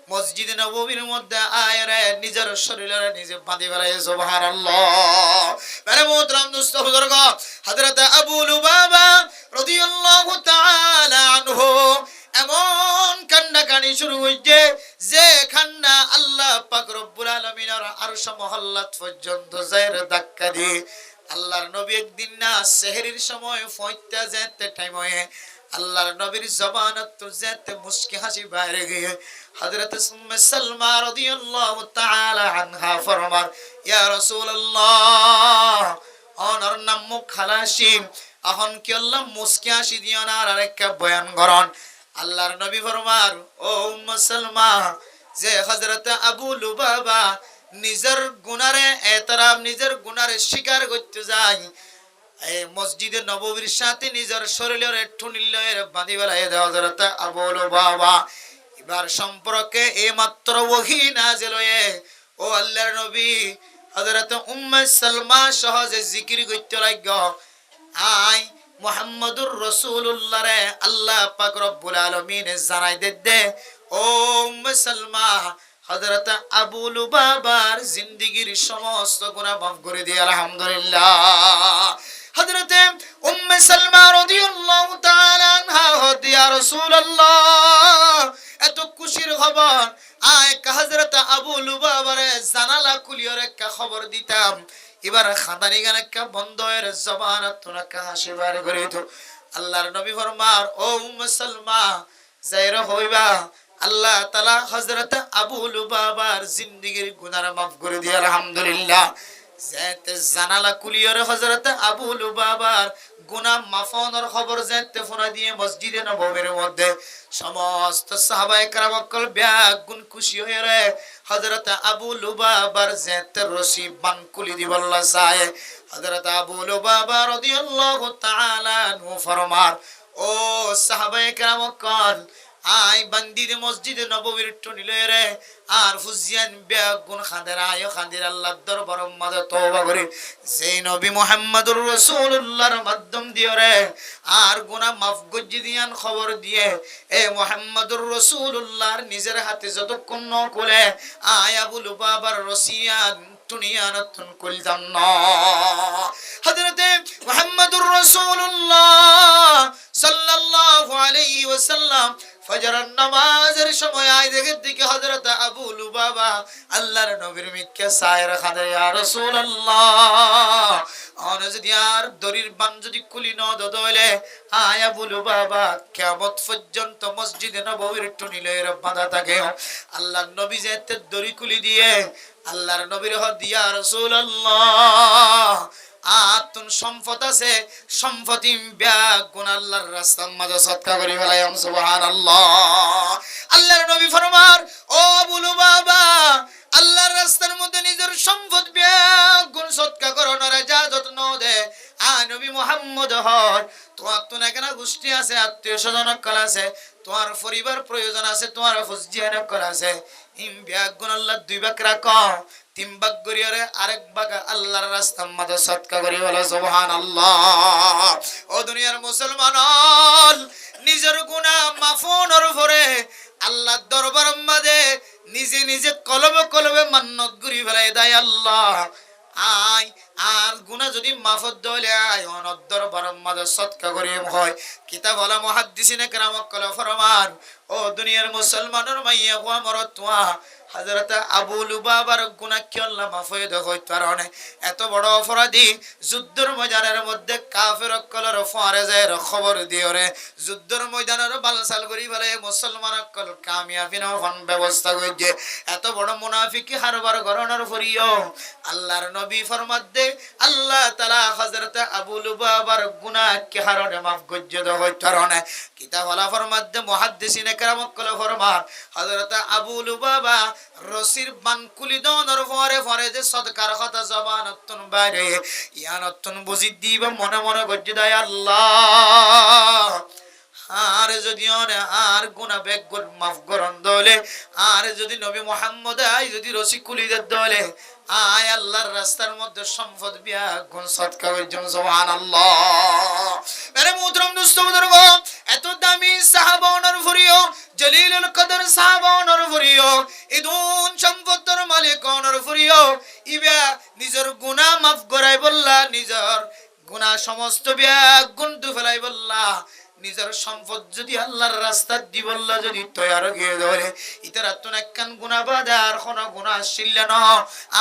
মসজিদ নববীর মধ্যে আয়রে নিজের শরীরে নিজে বাঁধি ফেলে সুবহানাল্লাহ। মেরে মোহতরম দোস্ত বুজুর্গ হযরত আবু লুবাবা রাদিয়াল্লাহু তাআলা আনহু এমন কান্নাকানি শুরু হইছে যে কান্না আল্লাহ পাক রব্বুল আলামিনের আরশ মহল্লাত পর্যন্ত যায়রে ধাক্কা দিয়ে আল্লাহর নবী একদিন না সেহরির সময় ফয়টা যেতে টাইম হয়ে আল্লাহর নবীর জবানত তো যেতে মুস্কি হাসি বাইরে গিয়ে হযরত উম্মে সালমা রাদিয়াল্লাহু তাআলা আনহা ফরমান ইয়া রাসূলুল্লাহ অনর নাম মুখ খালাসিম এখন কি আল্লাহ মুস্কি হাসি দিও না আর একটা বয়ান করন। আল্লাহর নবী ফরমার ও উম্মে সালমা যে হযরত আবু লুবাবা নিজের গুনারে এতরাম নিজের গুনারে স্বীকার করতে যায় এই মসজিদে নববীর সাথে নিজের শরীরের ঠুনিলের বাঁধি বেলায় হযরত আবু লুবাবা এবার সম্পর্কে এই মাত্র ওহী নাযিল হয়ে ও আল্লাহর নবী হযরত উম্মে সালমা সহজে জিকির করতে লাগলো আই মুহাম্মদুর রাসূলুল্লাহ রে আল্লাহ পাক রব্বুল আলামিন জানাই দে ও উম্মে সালমা হযরত আবু লুবাবার জিন্দেগীর সমস্ত গুনাহ মাফ করে দিয়ে আলহামদুলিল্লাহ। হযরত উম্মে সালমা রাদিয়াল্লাহু তাআলা আনহা ইয়া রাসূলুল্লাহ এত খুশির খবর আয় হযরত আবু লুবাবার জানালা কুলিয়র একটা খবর দিতাম এবার খাদানি গান একটা বন্ধ এর জবানত তোরা কাশি বার করে তো আল্লাহর নবী ফরমার ও উম্মে সালমা যায়রা হইবা আল্লাহ তাআলা হযরত আবু লুবাবার জিন্দেগীর গুনাহ মাফ করে দিয়ে আলহামদুলিল্লাহ। যেতে জানালা কুলিয়র হযরত আবু লুবাবার গুনাহ মাফনের খবর যেতে ফোনা দিয়ে মসজিদে নববীর মধ্যে সমস্ত সাহাবায়ে কেরামকল ব্যাগুন খুশি হয়ে রে হযরত আবু লুবাবার যেতে রশি বান কুলি দিবল্লা চায় হযরত আবু লুবাবা রাদিয়াল্লাহু তাআলা আনহু ফরমার ও সাহাবায়ে কেরামকল আই বান্দির মসজিদে নববীর টনিলে রে আর ফুজিয়ান বেগুন খাদের আয় খাদের আল্লাহর দরবার মধ্যে তওবা করে যেই নবী মুহাম্মদুর রাসূলুল্লাহর মাধ্যম দিয়ে রে আর গুনাহ মাফ গজ্জি দিয়ান খবর দিয়ে এ মুহাম্মদুর রাসূলুল্লাহর নিজের হাতে যতক্ষণ ন কোলে আয় আবু লুবাবার রসিয়ান দুনিয়ানতুন কুল জান্নাহ হযরত মুহাম্মদুর রাসূলুল্লাহ সাল্লাল্লাহু আলাইহি ওয়াসাল্লাম ফজরের নামাজের সময় আয় দিকে হযরত আবু লুবাবা আল্লাহর নবীর মিক্কে সায়ের খাদে ইয়া রাসূলুল্লাহ অনজ দিয়ার দরির বান যদি কুলি ন দদলে আয় আবু লুবাবা কিয়ামত পর্যন্ত মসজিদে নববীর টুনিলের বাঁধা থাকে আল্লাহর নবী যেতে দড়ি কুলি দিয়ে আল্লাহর নবীর হদ ইয়া রাসূলুল্লাহ আতুন সম্পদ আছে সম্পত্তি ব্যাগুন আল্লাহর রাস্তার মাঝে সদকা করি ফেলাম সুবহানাল্লাহ। আল্লাহর নবী ফরমান ও আবু লুবাবা আল্লাহর রাস্তার মধ্যে নিজের সম্পদ ব্যাগুন সদকা করো না যা যত্ন দে আ নবী মুহাম্মদ হয় তোমার তো না কেন গোষ্ঠী আছে আত্মীয় স্বজন কল আছে তোমার পরিবার প্রয়োজন আছে তোমার ফুজিয়ান কল আছে ইম ব্যাগুন আল্লাহ দুই ভাগ রাখো তিন ভাগ করিয়ারে আরেক ভাগ আল্লাহর রাস্তার মধ্যে সদকা করি বলে সুবহানাল্লাহ। ও দুনিয়ার মুসলমান নিজের গুনাহ মাফনের পরে আল্লাহর দরবার মধ্যে নিজে নিজে কলবে কলবে মান্নত করি ফেলাই দেয় আল্লাহ আয় আর গুনাহ যদি মাফত দলে আয় অনর দরবার মধ্যে সদকা করি হয় কিতাব ওয়ালা মুহাদ্দিসিনে কেরাম কল ফরমান ও দুনিয়ার মুসলমানের মাইয়া ওয়া মরতুয়া হযরত আবু লুবাবার গুনাহ কি আল্লাহ মাফ করে দেয় কারণে এত বড় অপরাধী যুদ্ধের ময়দানের মধ্যে কাফের কলর ফরেজের খবর দিও রে যুদ্ধের ময়দানের বালসাল করি বলে মুসলমান কল কামিয়াবি না হন ব্যবস্থা কইছে এত বড় মুনাফিকি হারবার গরনের ফরিও আল্লাহর নবী ফরমাত দে আল্লাহ তাআলা হযরত আবু লুবাবার গুনাহ কি হারনে মাফ করে দেয় কারণে কিতাব ওয়ালা ফরমাত দে মুহাদ্দিসিনে কেরাম কল ফরমান হযরত আবু লুবাবা রসির বানকুলি দনর পরে পরে যে সদকার কথা জবানতুন বাইরে ইয়ানতুন বুঝি দিবা মনে মনে গজ্জি দেয় আল্লাহ আর যদি আর গুনাহ বেগুন মাফ করন দলে আর যদি নবী মুহাম্মদ আই যদি রসি কুলিদের দলে আয় আল্লাহর রাস্তার মধ্যে সম্পদ বিয়া গুণ সদকা করছেন সুবহানাল্লাহ। আরে মুহতারাম দোস্ত বুজুর্গ, এত দামি সাহাবা ওনার ভরিও, জলিলুল কদর সাহাবা ওনার ভরিও, ইদুন সম্পদের মালিক ওনার ভরিও, ইবা নিজের গুনাহ মাফ করাই বললা, নিজের গুনাহ সমস্ত বিয়া গুণ দু ফেলাই বললা, নিজের সম্পদ যদি আল্লাহর রাস্তা দি বললা যদি তৈয়ার গিয়ে ধরে ইতারা তো একখান গুনাহ বাদে আর কোনো গুনাহ আসছিল না।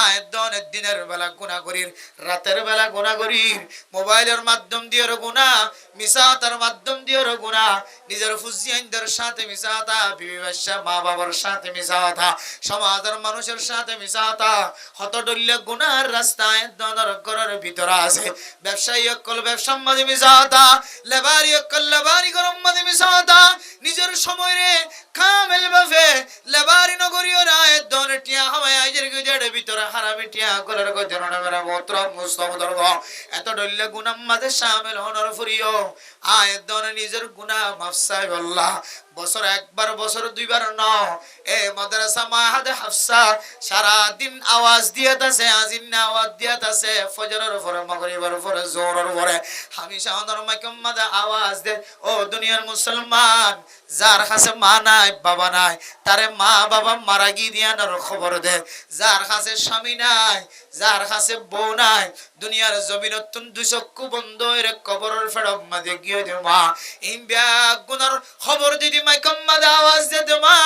আয় দনের দিনের বেলা গুনাহ করির, রাতের বেলা গুনাহ করির, মোবাইলের মাধ্যম দিয়ে গুনাহ, মিসাতার মাধ্যম দিয়ে গুনাহ, নিজের ফুজিয়ানদের সাথে মিসাতা, বিবি বাচ্চা মা বাবার সাথে মিসাতা, সমাজের মানুষের সাথে মিসাতা, হতডল্য গুনাহর রাস্তায় দনের ঘরের ভিতরে আছে। ব্যবসায়ী অকল ব্যবসার মাঝে মিসাতা, লেবারি অকল লেবারি গরম মাঝে মিসাতা, নিজের সময় রে কামেল ভাবে লেবারি নগরীয় রায় দনের টিয়া হামায় আইজের গুজের ভিতরে হারামি টিয়া গলের গজরণে মেরা মত্র মুস্তফদর গ এত ডল্য গুনাহ মাঝে শামিল হনর ফুরিও। আয় দনে নিজের গুনাহ মাফ চাই বললা, বছর একবার বছর দুইবার ন। এ মাদ্রাসা মাহাদে হাফসা সারা দিন আওয়াজ দিয়ে তাছে, আজিন আওয়াজ দিয়ে তাছে, ফজরের পরে মাগরিবের পরে জোহরের পরে হামেশা ওনার মাইকম মাদে আওয়াজ দে। ও দুনিয়ার মুসলমান, যার কাছে মা নাই বাবা নাই তারে মা বাবা মারা গিয়ে দিয়ানোর খবর দে। যার কাছে স্বামী নাই, যার কাছে বউ নাই, দুনিয়ার জমিনতুন দুই চক্ষু বন্ধ এর কবরের ফেরব মাঝে গিয়ে দে মা ইম ব্যাগ গুনার খবর দিদি মাইকম মাদে আওয়াজ দে দে মা।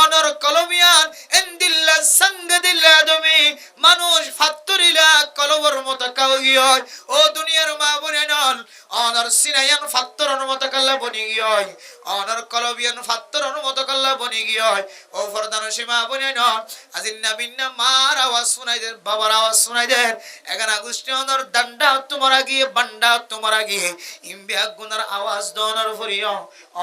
অনর কলমিয়ান এন্দিল্লা সঙ্গ দিল্লা তুমি মানুষ ফাত্তরিলা কলবর মতো কাউ গিয়ে ও দুনিয়ার মা বনে নল অনর সিনায়ান ফাত্তরর মতো কাল্লা বনি গিয়ে অনর কলবিয়ান ফাত্তরর মতো কাল্লা বনি গিয়ে ও ফরদান সীমা বনে নল আজিন নাবিন্না মার আওয়াজ শোনাই দে, বাবার আওয়াজ শোনাই দে। এখানে আগস্টে অনর ডান্ডা তোমার গিয়ে বান্ডা তোমার গিয়ে ইম্বিয়া গুনার আওয়াজ দনর ভরিও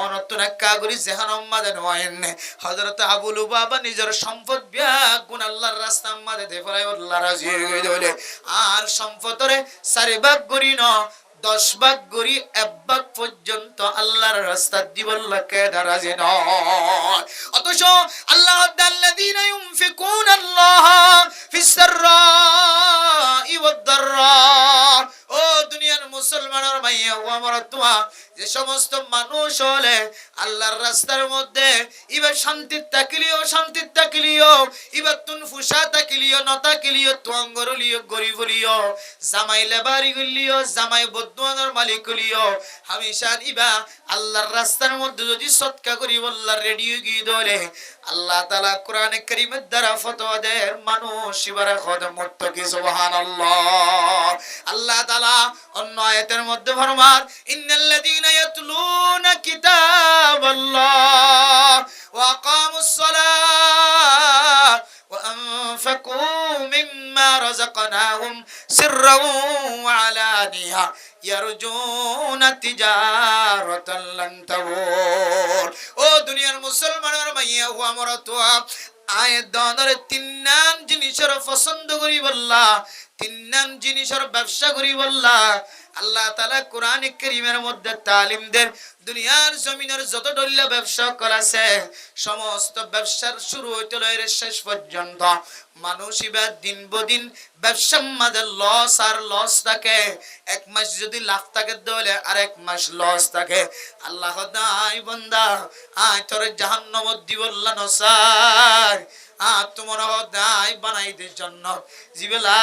অনর তো নাক্কা গরি জাহান্নাম মাদে নয়ন। হযরত আবু লুবাবা নিজের সম্পদ বিয়া গুণ আল্লাহর রাস্তা মাদে দে ফলাই আল্লাহ রাজি হই দলে আর সম্পদরে 4 ভাগ গরি ন 10 ভাগ গরি 1 ভাগ পর্যন্ত আল্লাহর রাস্তা দিবল্লা কে রাজি নয়। অথচ আল্লাহ আল্লাযীনা ইউনফিকুনা আল্লাহ ফিস সাররাই ওয়াদ দাররা। ও দুনিয়ার মুসলমানের ভাইয়া ও আমার তোয়া, যে সমস্ত মানুষ হলে আল্লাহর রাস্তার মধ্যে ইবা শান্তির তাকিলিও ইবা তুন ফুসা তাকিলিও নতা কিলিও তুয়াঙ্গরলিও গরিবলিও জামাই লেবারি গলিও জামাই বদুয়ানোর মালিক গলিও হামেশা ইবা আল্লাহর রাস্তার মধ্যে যদি সদকা করি বল্লা রেডিও গিয়ে দলে আল্লাহ তাআলা কোরআনে কারীমের দ্বারা ফতোয়া দেয় মানুষ ইবারে খদমত কি সুবহানাল্লাহ। আল্লাহ তাআলা অন্য আয়াতের মধ্যে ফরমান ইন্নাল্লাযীনা ইয়াতলুনা কিতাবাল্লাহ ওয়া আকামুস সালাত ওয়া আনফাকু মিম্মা রাযাকনাহুম সিররান ওয়া আলানিয়া ইয়ারজুনা তিজারাতান লান তাবুর। ও দুনিয়ার মুসলমানের মাইয়া ও আমার তোয়া আয়াত দনের 3 নাম জিনিসের পছন্দ করি বললা, 3 নাম জিনিসের ব্যবসা করি বললা। আল্লাহ তাআলা কোরআনে কারীমের মধ্যে তালিম দেন দুনিয়ার জমিনের যত দল্য ব্যবসা করাছে সমস্ত ব্যবসার শুরু হইতে লয়ের শেষ পর্যন্ত মানুষ ইবা দিন বদিন ব্যবসার মাঝে লস আর লস থাকে। 1 মাস যদি লাভ থাকে দলে আর 1 মাস লস থাকে। আল্লাহ দাই বান্দা আয় তোর জাহান্নাম দিবল্লা নসার তোমার দাই বানাই দে জান্নাত জিবলা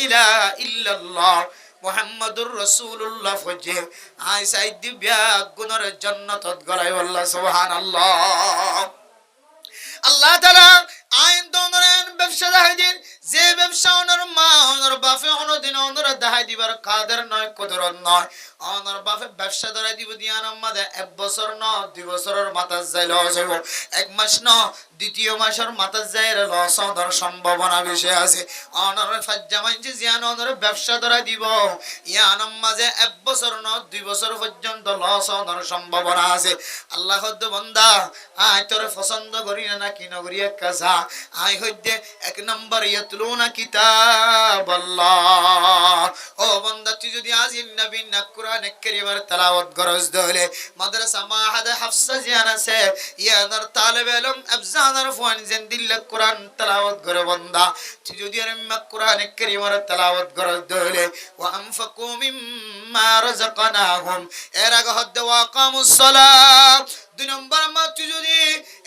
ইলাহা ইল্লাল্লাহ মুহাম্মাদুর রাসূলুল্লাহ ফজে আই সাইদ দিব্যা গুণর জান্নাতত গলাই আল্লাহ সুবহানাল্লাহ। আল্লাহ তাআলা আইন দনরেন ব্যবসা দেখাই দিন, যে ব্যবসা ওনার মা ওনার বাপে কোনদিন ওনার দেখাই দিবার কাদের নয় কদরত নয়। ওনার বাপে ব্যবসা ধরাই দিব দিয়ান আমাদে 1 বছর ন 2 বছরের মাথা যাই লস হইব, 1 মাস ন দ্বিতীয় মাসের মাথা যাই লস হওয়ার সম্ভাবনা বেশি আছে। ওনার ফাজ্জামাইনজি জিয়ান ওনার ব্যবসা ধরাই দিব ইয়ান মাঝে 1 বছর ন 2 বছর পর্যন্ত লস হওয়ার সম্ভাবনা আছে। আল্লাহ বান্দা আয় তোরে পছন্দ করি না কি নগরি এক কাজা আয় হইতে 1 নম্বর ইয়াতলুনা কিতাবাল্লাহ। ও বান্দা তুই যদি আজিন নবীন না কোরআন কারীমের তেলাওয়াত গরজ দলে মাদ্রাসা মাহাদ হাফসা জিয়ান আছে ইয়ানার তালেব ইলম আফজানার ফুয়ান জিন্দিল্লাহ কোরআন তেলাওয়াত করে বান্দা তুই যদি কোরআন কারীমের তেলাওয়াত গরজ দলে ওয়া আনফাকু মিম্মা রাযাকনাহুম এর আগে হদ ওয়া কামুস সালাত দুই নম্বর তুই যদি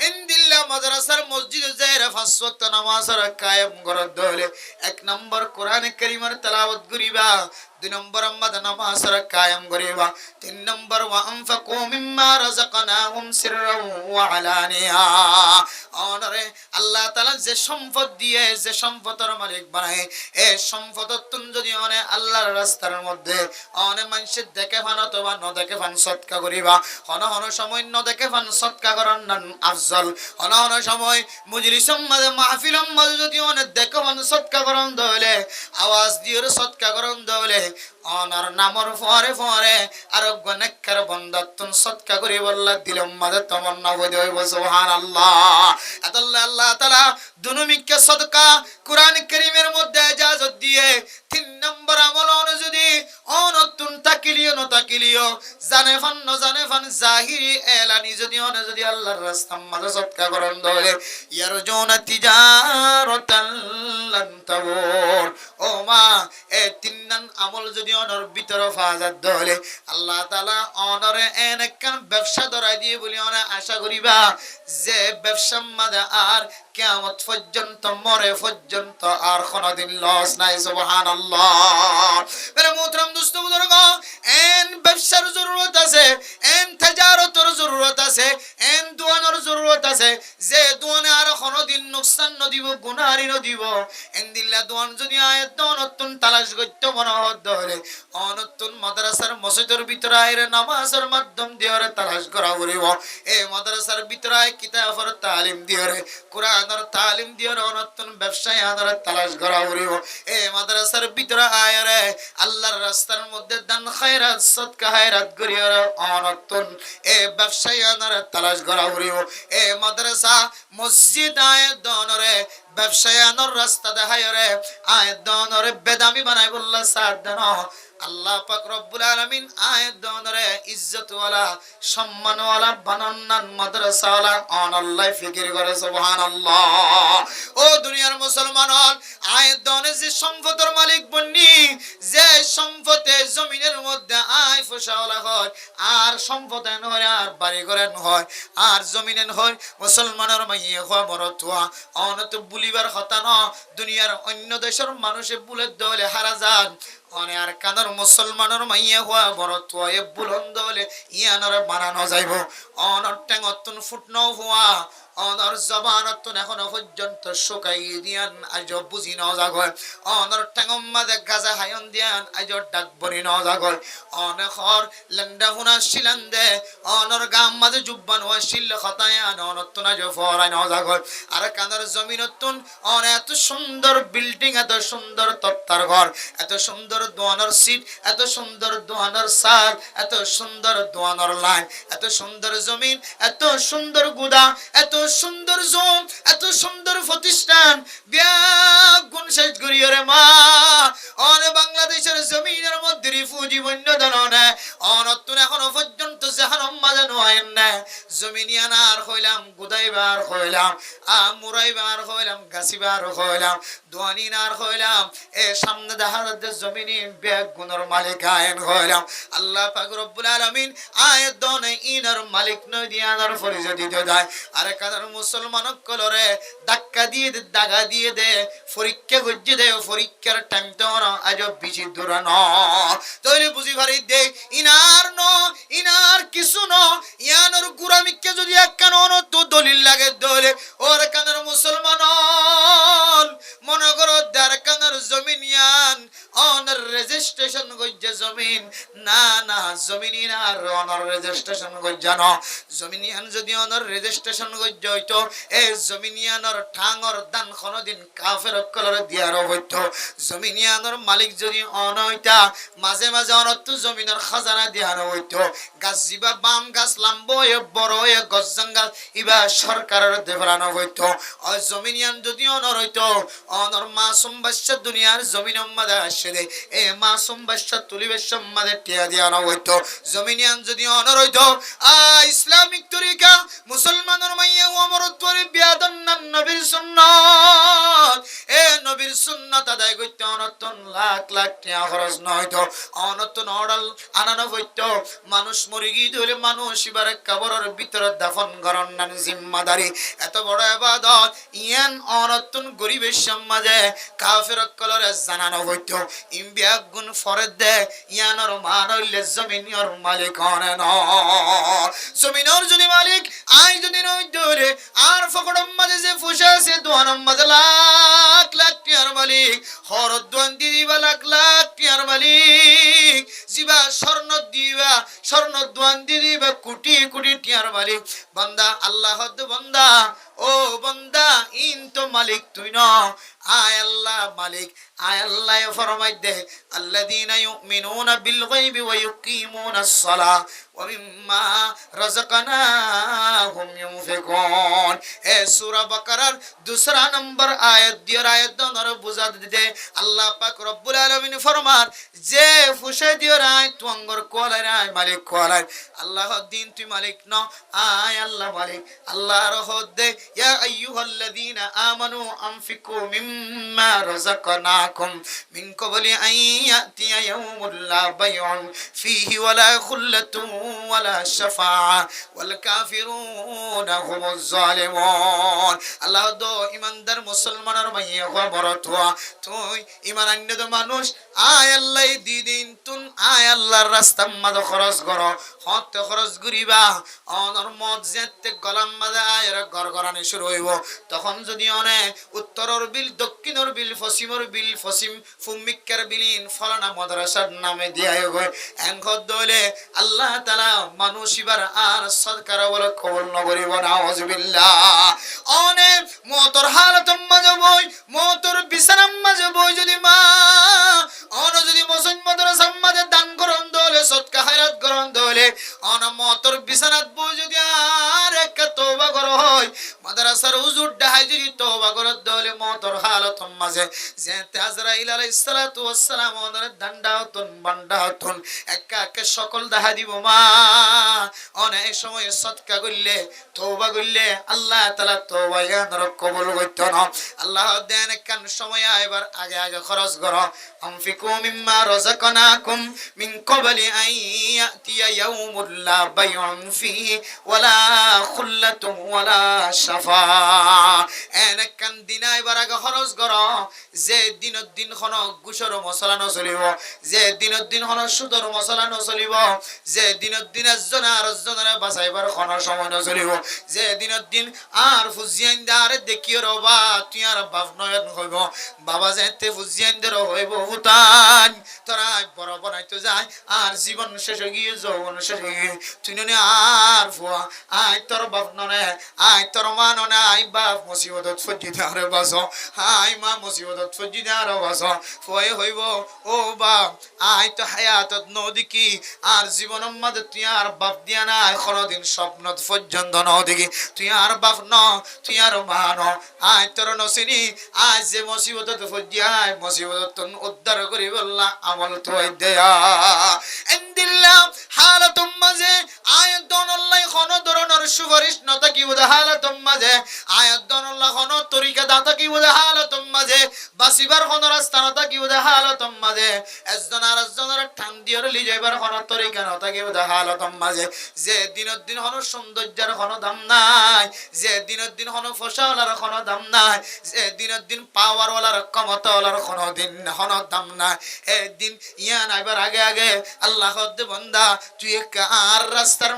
ইনদিল্লাহ মাদ্রাসার মসজিদে যাই পাঁচ ওয়াক্ত নামাজ কায়েম গরজ দলে এক নম্বর কোরআন কারীমের তেলাওয়াত করিবা দুই নম্বর নামাজ কায়েম করিবা তিন নম্বর ওয়া আনফাকু মিম্মা রাযাকনাহুম সিররাও ওয়া আলানিয়া অনরে আল্লাহ তাআলা যে সম্পদ দিয়ে যে সম্পদের মালিক বানায় এই সম্পদ তুন যদি অনে আল্লাহর রাস্তার মধ্যে অনে মানুষের দেখে ফান অথবা ন দেখে ফান সদকা করিবা হন হন সময় ন দেখে ফান সদকা করন নান আফজল হন হন সময় মজলিসম মাঝে মাহফিলম মাঝে যদি অনে দেখে ফান সদকা করন দলে আওয়াজ দিয়ে সদকা করন দলে অনার নামর ফরে ফরে আর গনেকর বন্দাতুন সদকা করি বল্লা দিলম মাঝে তমন্না হইতে হইব সুবহানাল্লাহ আল্লাহ আল্লাহ তাআলা দুনুমিকে সদকা কোরআন কারীমের মধ্যে ইজাজত দিয়ে তিন নম্বর আমল অনুযায়ী অনতুন তাকিলিও ন তাকিলিও জানে ফান জাহিরি এলানি যদি অনুযায়ী আল্লাহর রাস্তার মাঝে সদকা করন দলে ইয়ারজুনা তিজারাতান লান তাবুর ও মা এই তিন আমল যদি অনর ভিতর ফাজাত দলে আল্লাহ তাআলা অনরে এনেকান ব্যবসা ধরাই দিয়ে বলি অনে আশা করিবা যে ব্যবসা মাঝে আর কিয়ামত পর্যন্ত মরে পর্যন্ত আর কোনদিন লস নাই সুবহানাল্লাহ মেরে মোহতরম দোস্ত বুজুর্গ এন ব্যবসার জরুরত আছে এন তিজারতের জরুরত আছে এন দোয়ানোর জরুরত আছে যে দোয়ানে আর কোনদিন নুকসান ন দিব গুনাহরি ন দিব এন দিল্লা দোয়ান যদি আয়াত দনতুন তালাশ করতে মনে হদ ধরে অনতুন মাদ্রাসার মসজিদের ভিতরে আইরে নামাজের মাধ্যম দিয়ে তালাশ করা করিব এই মাদ্রাসার ভিতরে কিতাবের তালিম দিয়ে কোরআনের তালিম দিয়ে অনতুন ব্যবসায় আদর তালাশ করা করিব এই মাদ্রাসার ভিতরে আইরে আল্লাহর রাস্তার মধ্যে দান খায়রাত সদকা খায়রাত করিও অনতুন এই ব্যবসায় আদর তালাশ করা করিব এই মাদ্রাসা মসজিদ আয়াত দনরে ব্যবসায়নের রাস্তা দেখায় রে আয়াত দনরে বেদামি বানাই বললা সাদ দেন আল্লাহ পাক রব্বুল আলামিন আয়াত দনরে ইজ্জত ওয়ালা সম্মান ওয়ালা বানান্নান মাদ্রাসা ওয়ালা অনাল্লাহ ফিকির করে সুবহানাল্লাহ ও দুনিয়ার মুসলমান আয়াত দনে যে সম্পদের মালিক বন্নি যে সম্পদে জমিনের মধ্যে আয় ফসাওয়ালা হয় আর সম্পদে নয় আর বাড়ি ঘরে হয় আর জমিনে হয় মুসলমানের মাইয়ে হয় মরতুয়া অনত বুলিবার কথা ন দুনিয়ার অন্য দেশের মানুষে বুলের দলে হারা যান অনে আর কানার মুসলমানের মাইয়া হওয়া বড় তোয়ে বুলন্দ হলে ইয়ানর বানানো যাইব অনর টেঙতন ফুটনো হওয়া অনর জবানতন এখনো পর্যন্ত শুকাই দিয়ান আজ বুঝি ন জাগয় অনর টেঙম মাঝে গাজা হায়ন দিয়ান আজ ডাক বনি ন জাগয় অনেকর লেন্ডা হুনা শিলান দে অনর গাম মাঝে জুব্বান হওয়া শিল খতায়ান অনতন আজ ফরাই ন জাগয় আর কানার জমিনতন অন এত সুন্দর বিল্ডিং এত সুন্দর তত্তার ঘর এত সুন্দর দোয়ানোর সিট এত সুন্দর দোয়ানোর সাল এত সুন্দর দোয়ানোর লাইন এত সুন্দর জমিন এত সুন্দর গুদা এত সুন্দর জোন এত সুন্দর প্রতিষ্ঠান গুণ শেষ করিও রে মা অনে বাংলাদেশের জমিনের মধ্যে রিফুজি বন্য ধরনে অনতুন এখনো পর্যন্ত জাহান্নাম মাজানো হয় না জমিনিয়ানার হইলাম গুদাইবার হইলাম মুরাইবার হইলাম গাছিবার হইলাম দোয়ানিনার হইলাম এ সামনে দেখা যাচ্ছে জমিনি বেগ গুণর মালিক আইন হইলাম আল্লাহ পাক রব্বুল আলামিন আয়াত দনে ইনার মালিক নয় দিয়ানার পরিচয় দিতে দেয় আরে কাদার মুসলমান কলরে ধাক্কা দিয়ে দে দাগা দিয়ে দে পরীক্ষা গজ্জে দে পরীক্ষার টাইম তো আজ বেশি দূর ন তইলে বুঝি ভারি দে ইনার কিছু ন ইয়ানোর গুরামিকে যদি একখান তো দলিল লাগে দলে ওর কানার মুসলমান মনে করো দার কানার জমিন ইয়ান অনার রেজিস্ট্রেশন গজ্জে জমিন না না জমিন আর অনার রেজিস্ট্রেশন গজ্জানো জমিনিয়ান যদি অনার রেজিস্ট্রেশন গজ্জ হইতো এই জমিনিয়ানোর ঠাঙর দান কোনদিন কাফের কলর দিয়ার হইতো জমিনিয়ানোর মালিক যদি অনইতা মাঝে মাঝে অনত্ব জমিনের খাজানা দিয়ার হইতো গাছ জিবা বাম গাছ লাম্ব এ বড় এ গজ্জাঙ্গাল ইবা সরকারের দেবরানো হইতো ও জমিনিয়ান যদি অনর হইতো অনর মাসুম বাচ্চা দুনিয়ার জমিন মাদা আসে দে এই মাসুম বাচ্চা তুলিবের সম্মানে টিয়া দিয়া না হইতো জমিনিয়ান যদি অনর হইতো ইসলামিক তরিকা মুসলমানের মাইয়া অমরত্বরে বিয়াদন নবীর সুন্নাত নবীর সুন্নাত আদায় করতে অনতন লাখ লাখ টিয়া খরচ নয়তো অনতন অডাল আনানো হইতো মানুষ মরে গিয়ে ধরে মানুষ এবারে কবরের ভিতরে দাফন করার নান জিম্মাদারি এত বড় ইবাদত ইয়ান অনতন গরিবের সমাজে কাফের কলরে জানানো হইতো ইম্বিয়া গুণ ফরদ দে ইয়ানর মান হইলে জমিনের মালিক হনে ন জমিনের যদি মালিক আই যদি নই ধরে আর ফকড়ম মাঝে যে ফুসা আছে দোয়ানম মাঝে লাখ লাখ টিয়ার মালিক হরদ দোয়ান দিবা লাখ লাখ টিয়ার মালিক জিবা স্বর্ণ দিবা স্বর্ণ দোয়ান দিবা কোটি কোটি টিয়ার মালিক বান্দা আল্লাহ বান্দা ও বান্দা ইন তো মালিক তুই ন আয় আল্লাহ মালিক আয় আল্লাহ ফরমাই দে আল্লাযীনা ইউমিনুনা বিল গায়বি ওয়া ইউকিমুনাস সালাহ ওয়া মিম্মা রাযাকনাহুম ইউনফিকুন সূরা বাকারার दूसरा নম্বর আয়াত দিয়ে আয়াত দনর বুঝা দিতে আল্লাহ পাক রব্বুল আলামিন ফরমান যে ফুসে দিয়ে রায় তুঙ্গর কোলাই রায় মালিক কোলাই আল্লাহ দিন তুই মালিক ন আয় আল্লাহ মালিক আল্লাহ রহমত দে ইয়া আইয়ুহাল্লাযীনা আমানু আনফিকু মিম্মা রাযাকনাকুম মিন ক্বাবলি আন ইয়াতিয়া ইয়াউমুল লা বাইউন ফীহি ওয়ালা খুল্লাতুন ওয়ালা শাফাআ ওয়াল কাফিরুনা হুমুজ জালিমুন আল্লাহ দো ইমানদার মুসলমানের মাইয়া খবর তুই ইমান আন্য মানুষ আয় আল্লাহ দিদিন তুন আয় আল্লাহর রাস্তা মাঝে খরচ করো হত খরচ করিবা অনর মত যেতে গলাম মাঝে আয়ের গড়গড়ানি শুরু হইব তখন যদি অনে উত্তরের বিল দক্ষিণের বিল পশ্চিমের বিল পশ্চিম ফুমিক্কার বিলিন ফলানা মাদ্রাসার নামে দিয়াই গয় এনখত দলে আল্লাহ তাআলা মানুষ ইবার আর সদকার বলে কবুল নগরিব নাউজুবিল্লাহ অনে মতর হালত মাঝে বই মতর বিছানার মাঝে বই যদি মা অন যদি মুসলিম মাদ্রাসার মাঝে দান করন দলে সদকা খায়রাত করন দলে অন মতর বিছানাত বই যদি আর এক তওবা কর হয় মাদ্রাসার হুজুর ডাহাই যদি তওবা কর দলে মতর হালত মাঝে যেতে আজরাইল আলাইহিস সালাতু ওয়াস সালাম ওনার দান্ডাতন বান্ডাতন একা একা সকল দেখা দিব মা অনেক সময় সদকা করলে তওবা করলে আল্লাহ তাআলা তওবা ইয়ানর কবুল করতে না আল্লাহ দেন কান সময় এবার আগে আগে খরচ করো আনফিকু মিম্মা রাযাকনাকুম মিন ক্বাবলি আন ইয়াতিয়া ইয়াউমুল লা বাইউন ফীহি ওয়ালা খুল্লাতুন ওয়ালা শাফাআ এন কান দিন এবার আগে খরচ করো যে দিনের দিন খন গুসর মশলা নচলিব যে দিনের দিন খন সুদর মশলা নচলিব যে দিনের দিন একজন আর একজনের বাঁচাইবার খন সময় নচলিব যে দিনের দিন আর ফুজিয়ান দার দেখিও রবা তুই আর বাপ নয়ন হইব বাবা যেতে ফুজিয়ান দের হইব হুতান তোরা বড় বনাইতে যায় আর জীবন শেষ হয়ে গিয়ে যৌবন শেষ হয়ে গিয়ে তুই নে আর ফুয়া আয় তোর বাপ ননে আয় তোর মা ননে আয় বাপ মুসিবতত ফজিতে আরে বাস আয় মা মুসিবতত ফজিতে আরে বাস ফুয়াই হইব ও বাপ আয় তো হায়াতত নদিকি আর জীবনের মাঝে তুই আর বাপ দিয়া না কোনদিন স্বপ্নত পর্যন্ত নদিকি তুই আর বাপ ন তুই আর মা ন আয় তোর নসিনি আজ যে মুসিবতত ফজিয়ায় মুসিবতত উদ্ধার করি বললা আমল তো দেয়া ইনদিল্লাহ হালাতুম মাঝে আয়াত দনল্লাই কোন ধরনের সুপারিশ নতা কি বুঝা হালাতুম মাঝে আয়াত দনল্লাহ কোন তরিকা দাতা কি বুঝা হালাতুম মাঝে বাসিবার কোন রাস্তা নতা কি বুঝা হালাতুম মাঝে একজন আর একজনের ঠান দিয়র লি যাইবার কোন তরিকা নতা কি বুঝা হালাতুম মাঝে যে দিনের দিন কোন সৌন্দর্যের কোন দাম নাই যে দিনের দিন কোন ফসলের কোন দাম নাই যে দিনের দিন পাওয়ার ওয়ালার ক্ষমতাওয়ালার কোন দিন কোন দাম নাই এই দিন ইয়া নাইবার আগে আগে আল্লাহ বান্দা তুই আর রাস্তার